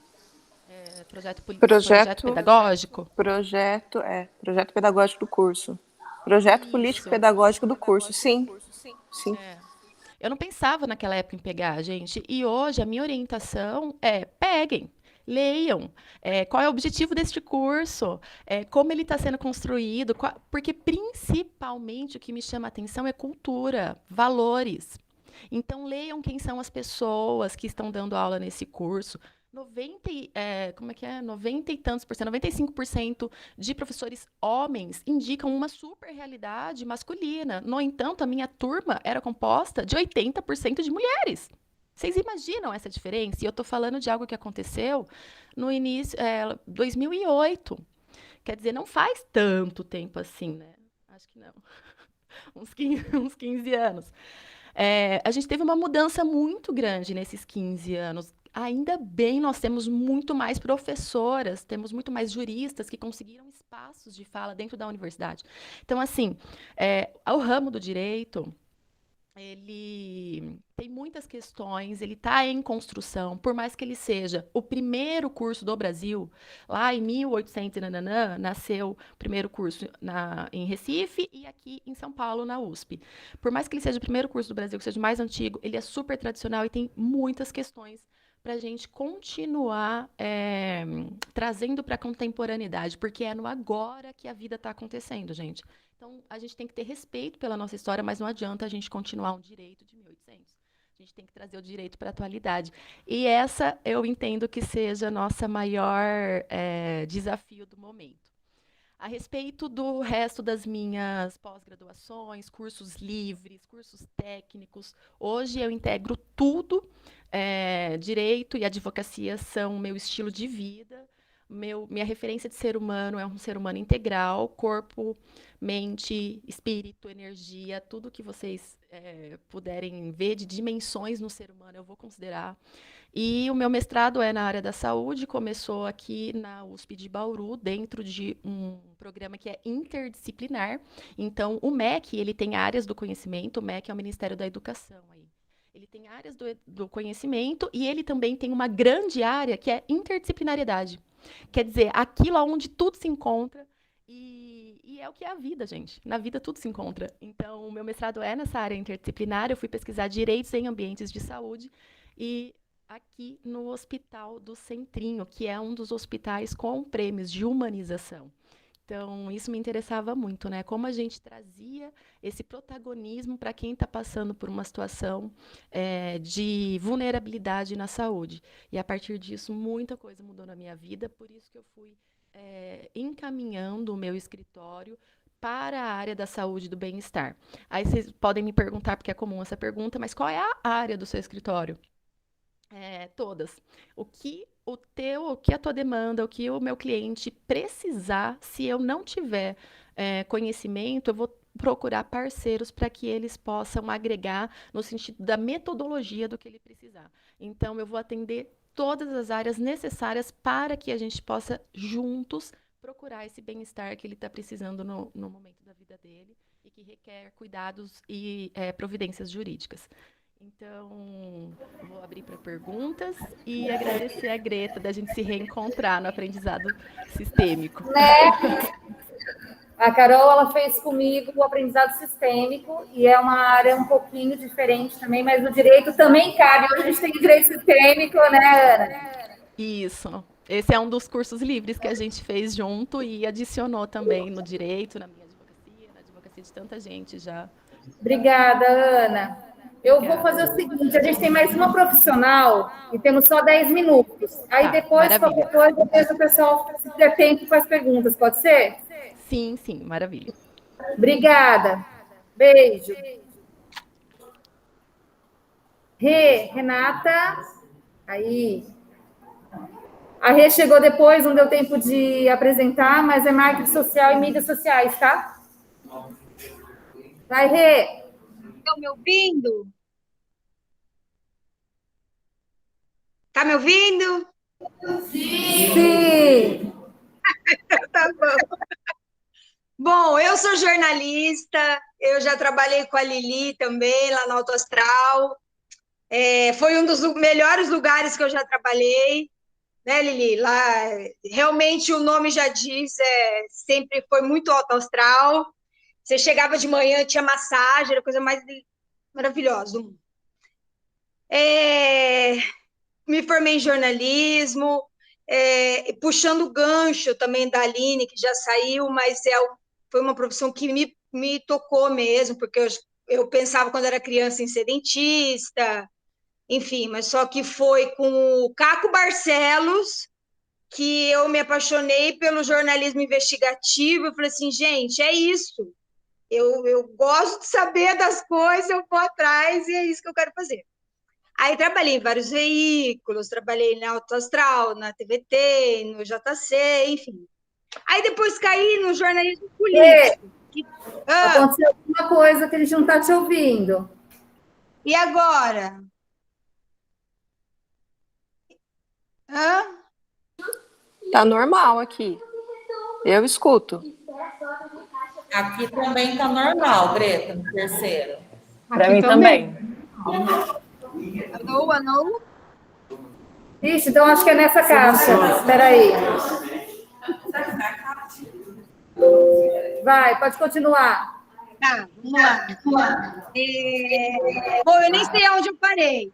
Projeto pedagógico. Projeto pedagógico do curso. Projeto político-pedagógico do curso, sim. Sim. Eu não pensava naquela época em pegar, gente. E hoje a minha orientação é peguem, leiam. Qual é o objetivo deste curso? Como ele está sendo construído? Porque principalmente o que me chama a atenção é cultura, valores. Então leiam quem são as pessoas que estão dando aula nesse curso. 90 e tantos por cento, 95% de professores homens indicam uma super realidade masculina. No entanto, a minha turma era composta de 80% de mulheres. Vocês imaginam essa diferença? E eu estou falando de algo que aconteceu no início, 2008. Quer dizer, não faz tanto tempo assim, né? Acho que não. Uns 15 anos. A gente teve uma mudança muito grande nesses 15 anos. Ainda bem, nós temos muito mais professoras, temos muito mais juristas que conseguiram espaços de fala dentro da universidade. Então, assim, o ramo do direito, ele tem muitas questões, ele está em construção, por mais que ele seja o primeiro curso do Brasil, lá em 1800, nasceu o primeiro curso em Recife e aqui em São Paulo, na USP. Por mais que ele seja o primeiro curso do Brasil, que seja o mais antigo, ele é super tradicional e tem muitas questões para a gente continuar trazendo para a contemporaneidade, porque é no agora que a vida está acontecendo, gente. Então, a gente tem que ter respeito pela nossa história, mas não adianta a gente continuar um direito de 1800. A gente tem que trazer o direito para a atualidade. E essa eu entendo que seja a nossa maior desafio do momento. A respeito do resto das minhas pós-graduações, cursos livres, cursos técnicos, hoje eu integro tudo. Direito e advocacia são meu estilo de vida. Minha referência de ser humano é um ser humano integral, corpo, mente, espírito, energia, tudo que vocês puderem ver de dimensões no ser humano eu vou considerar. E o meu mestrado é na área da saúde, começou aqui na USP de Bauru, dentro de um programa que é interdisciplinar. Então, o MEC, ele tem áreas do conhecimento, o MEC é o Ministério da Educação aí. Ele tem áreas do conhecimento e ele também tem uma grande área que é interdisciplinariedade. Quer dizer, aquilo onde tudo se encontra E é o que é a vida, gente. Na vida tudo se encontra. Então, o meu mestrado é nessa área interdisciplinar. Eu fui pesquisar direitos em ambientes de saúde e aqui no Hospital do Centrinho, que é um dos hospitais com prêmios de humanização. Então, isso me interessava muito, né? Como a gente trazia esse protagonismo para quem está passando por uma situação de vulnerabilidade na saúde. E a partir disso, muita coisa mudou na minha vida, por isso que eu fui encaminhando o meu escritório para a área da saúde e do bem-estar. Aí vocês podem me perguntar, porque é comum essa pergunta, mas qual é a área do seu escritório? Todas. O que a tua demanda, o que o meu cliente precisar, se eu não tiver conhecimento, eu vou procurar parceiros para que eles possam agregar no sentido da metodologia do que ele precisar. Então, eu vou atender todas as áreas necessárias para que a gente possa, juntos, procurar esse bem-estar que ele está precisando no momento da vida dele e que requer cuidados e providências jurídicas. Então, vou abrir para perguntas e agradecer a Greta da gente se reencontrar no aprendizado sistêmico. A Carol, ela fez comigo o aprendizado sistêmico e é uma área um pouquinho diferente também, mas o direito também cabe. Hoje a gente tem direito sistêmico, né, Ana? Isso. Esse é um dos cursos livres que a gente fez junto e adicionou também no direito, na minha advocacia, na advocacia de tanta gente já. Obrigada, Ana. Eu vou fazer o seguinte, a gente tem mais uma profissional e temos só 10 minutos. Aí depois, maravilha. qualquer coisa, eu vejo o pessoal, se der tempo, faz perguntas, pode ser? Sim, maravilha. Obrigada. Beijo. Renata. Aí. A Rê chegou depois, não deu tempo de apresentar, mas é marketing social e mídias sociais, tá? Vai, Rê. Estão me ouvindo? Tá me ouvindo? Sim. Tá bom. Bom, eu sou jornalista, eu já trabalhei com a Lili também, lá na Alto Astral. Foi um dos melhores lugares que eu já trabalhei, né, Lili? Lá, realmente, o nome já diz, sempre foi muito Alto Astral. Você chegava de manhã, tinha massagem, era a coisa mais maravilhosa do mundo. Me formei em jornalismo, puxando o gancho também da Aline, que já saiu, mas foi uma profissão que me tocou mesmo, porque eu pensava quando era criança em ser dentista, enfim, mas só que foi com o Caco Barcelos que eu me apaixonei pelo jornalismo investigativo. Eu falei assim, gente, é isso. Eu gosto de saber das coisas, eu vou atrás e é isso que eu quero fazer. Aí trabalhei em vários veículos, trabalhei na Alto Astral, na TVT, no JC, enfim. Aí depois caí no jornalismo político. Aconteceu alguma coisa que a gente não está te ouvindo. E agora? Tá normal aqui. Eu escuto. Aqui também tá normal, Greta, no terceiro. Para mim também. Alô? Ixi, então acho que é nessa caixa. Espera aí. Vai, pode continuar. Tá, vamos lá. Bom, eu nem sei onde eu parei.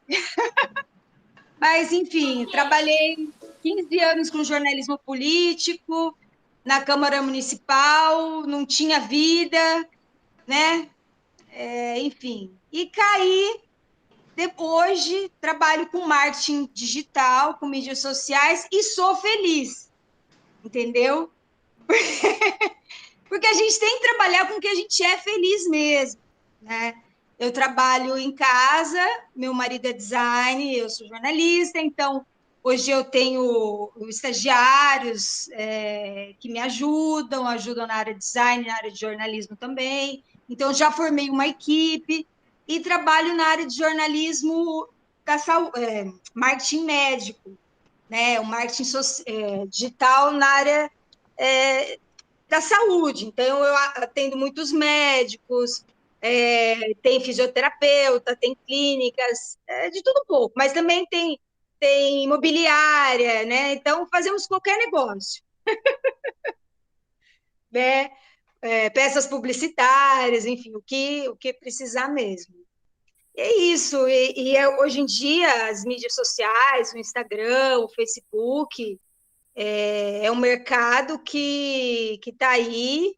Mas, enfim, trabalhei 15 anos com jornalismo político, na Câmara Municipal, não tinha vida, né? Enfim, e caí. Hoje trabalho com marketing digital, com mídias sociais e sou feliz, entendeu? Porque a gente tem que trabalhar com o que a gente é feliz mesmo, né? Eu trabalho em casa, meu marido é design, eu sou jornalista, então hoje eu tenho estagiários que me ajudam na área de design, na área de jornalismo também. Então já formei uma equipe e trabalho na área de jornalismo da saúde, marketing médico, né? O marketing digital na área da saúde. Então, eu atendo muitos médicos, tem fisioterapeuta, tem clínicas, de tudo um pouco, mas também tem imobiliária, né? Então, fazemos qualquer negócio. né? Peças publicitárias, enfim, o que precisar mesmo. É isso, hoje em dia as mídias sociais, o Instagram, o Facebook, é um mercado que está aí,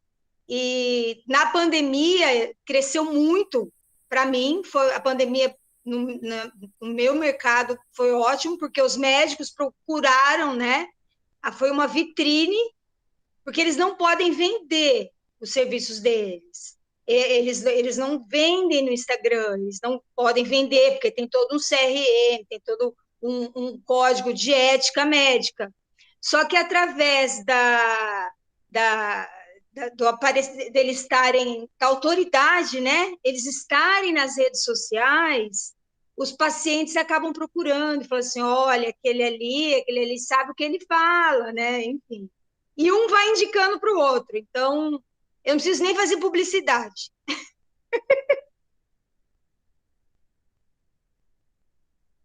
e na pandemia cresceu muito. Para mim, a pandemia no meu mercado foi ótimo, porque os médicos procuraram, né? Foi uma vitrine, porque eles não podem vender os serviços deles. Eles não vendem no Instagram, eles não podem vender, porque tem todo um CRM, tem todo um código de ética médica. Só que através deles estarem, da autoridade, né? Eles estarem nas redes sociais, os pacientes acabam procurando, e falam assim, olha, aquele ali sabe o que ele fala, né? Enfim. E um vai indicando para o outro. Então, eu não preciso nem fazer publicidade.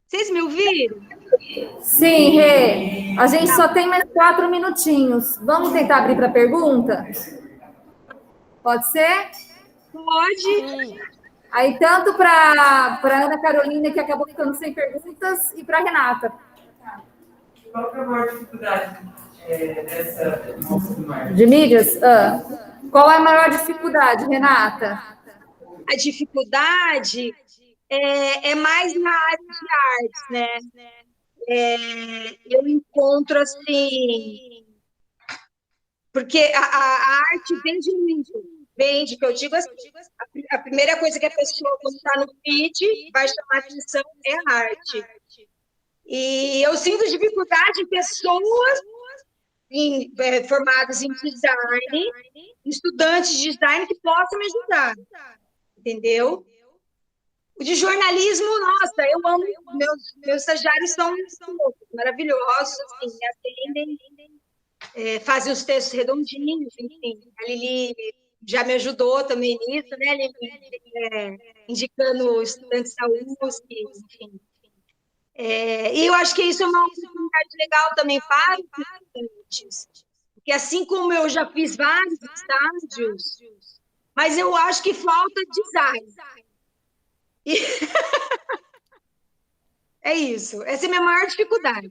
Vocês me ouviram? Sim, Rê. A gente só tem mais 4 minutinhos. Vamos tentar abrir para pergunta? Pode ser? Pode. Aí, tanto para Ana Carolina, que acabou ficando sem perguntas, e para Renata. Qual que é a maior dificuldade dessa nossa de mídias? Qual é a maior dificuldade, Renata? A dificuldade é mais na área de artes, né? Eu encontro assim, porque a arte vende muito, vende, que eu digo assim, a primeira coisa que a pessoa, quando está no feed, vai chamar atenção é a arte. E eu sinto dificuldade em pessoas formadas em design, estudantes de design que possam me ajudar, entendeu? O de jornalismo, nossa, eu amo, meus estagiários são maravilhosos, assim, me atendem, fazem os textos redondinhos, enfim. A Lili já me ajudou também nisso, né, Lili? Indicando estudantes da USP, enfim. E eu acho que isso é uma oportunidade legal também para os estudantes, porque assim como eu já fiz vários estágios, mas eu acho que falta design. É isso, essa é a minha maior dificuldade.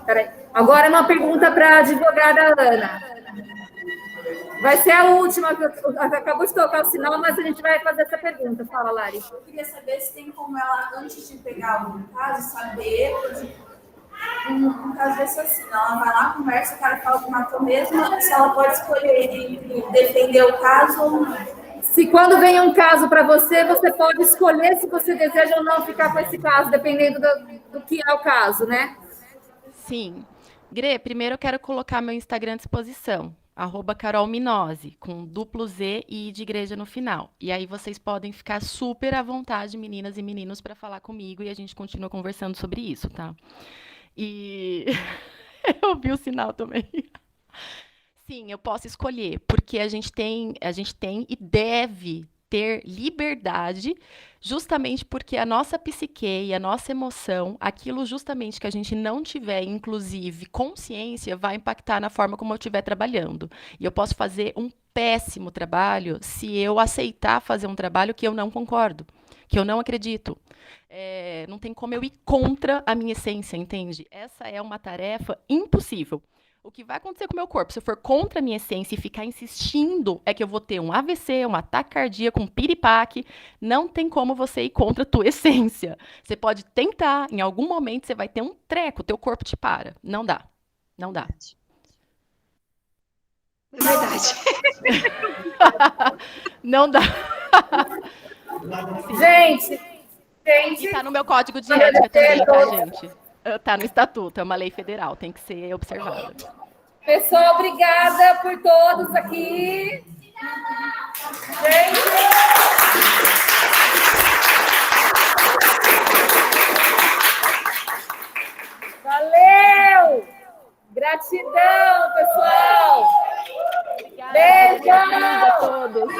Peraí. Agora uma pergunta para a advogada Ana. Vai ser a última, que acabou de tocar o sinal, mas a gente vai fazer essa pergunta. Fala, Lari. Eu queria saber se tem como ela, antes de pegar algum caso, saber, um caso desse assim, ela vai lá, conversa, o cara fala que matou mesmo, se ela pode escolher entre defender o caso ou não. Se quando vem um caso para você, você pode escolher se você deseja ou não ficar com esse caso, dependendo do que é o caso, né? Sim. Gre, primeiro eu quero colocar meu Instagram à disposição, @carolminose, com duplo Z e I de igreja no final. E aí vocês podem ficar super à vontade, meninas e meninos, para falar comigo e a gente continua conversando sobre isso, tá? E eu vi o sinal também. Sim, eu posso escolher, porque a gente tem e deve ter liberdade, justamente porque a nossa psique e a nossa emoção, aquilo justamente que a gente não tiver, inclusive, consciência, vai impactar na forma como eu estiver trabalhando. E eu posso fazer um péssimo trabalho se eu aceitar fazer um trabalho que eu não concordo, que eu não acredito. Não tem como eu ir contra a minha essência, entende? Essa é uma tarefa impossível. O que vai acontecer com o meu corpo, se eu for contra a minha essência e ficar insistindo, é que eu vou ter um AVC, um ataque cardíaco, um piripaque. Não tem como você ir contra a tua essência. Você pode tentar, em algum momento você vai ter um treco, teu corpo te para. Não dá. Não dá. É verdade. Não dá. Gente. E tá no meu código de ética também, tá, gente? Tá no estatuto, é uma lei federal, tem que ser observada. Pessoal, obrigada por todos aqui. Gente. Valeu! Gratidão, pessoal! Obrigada, beijo a todos!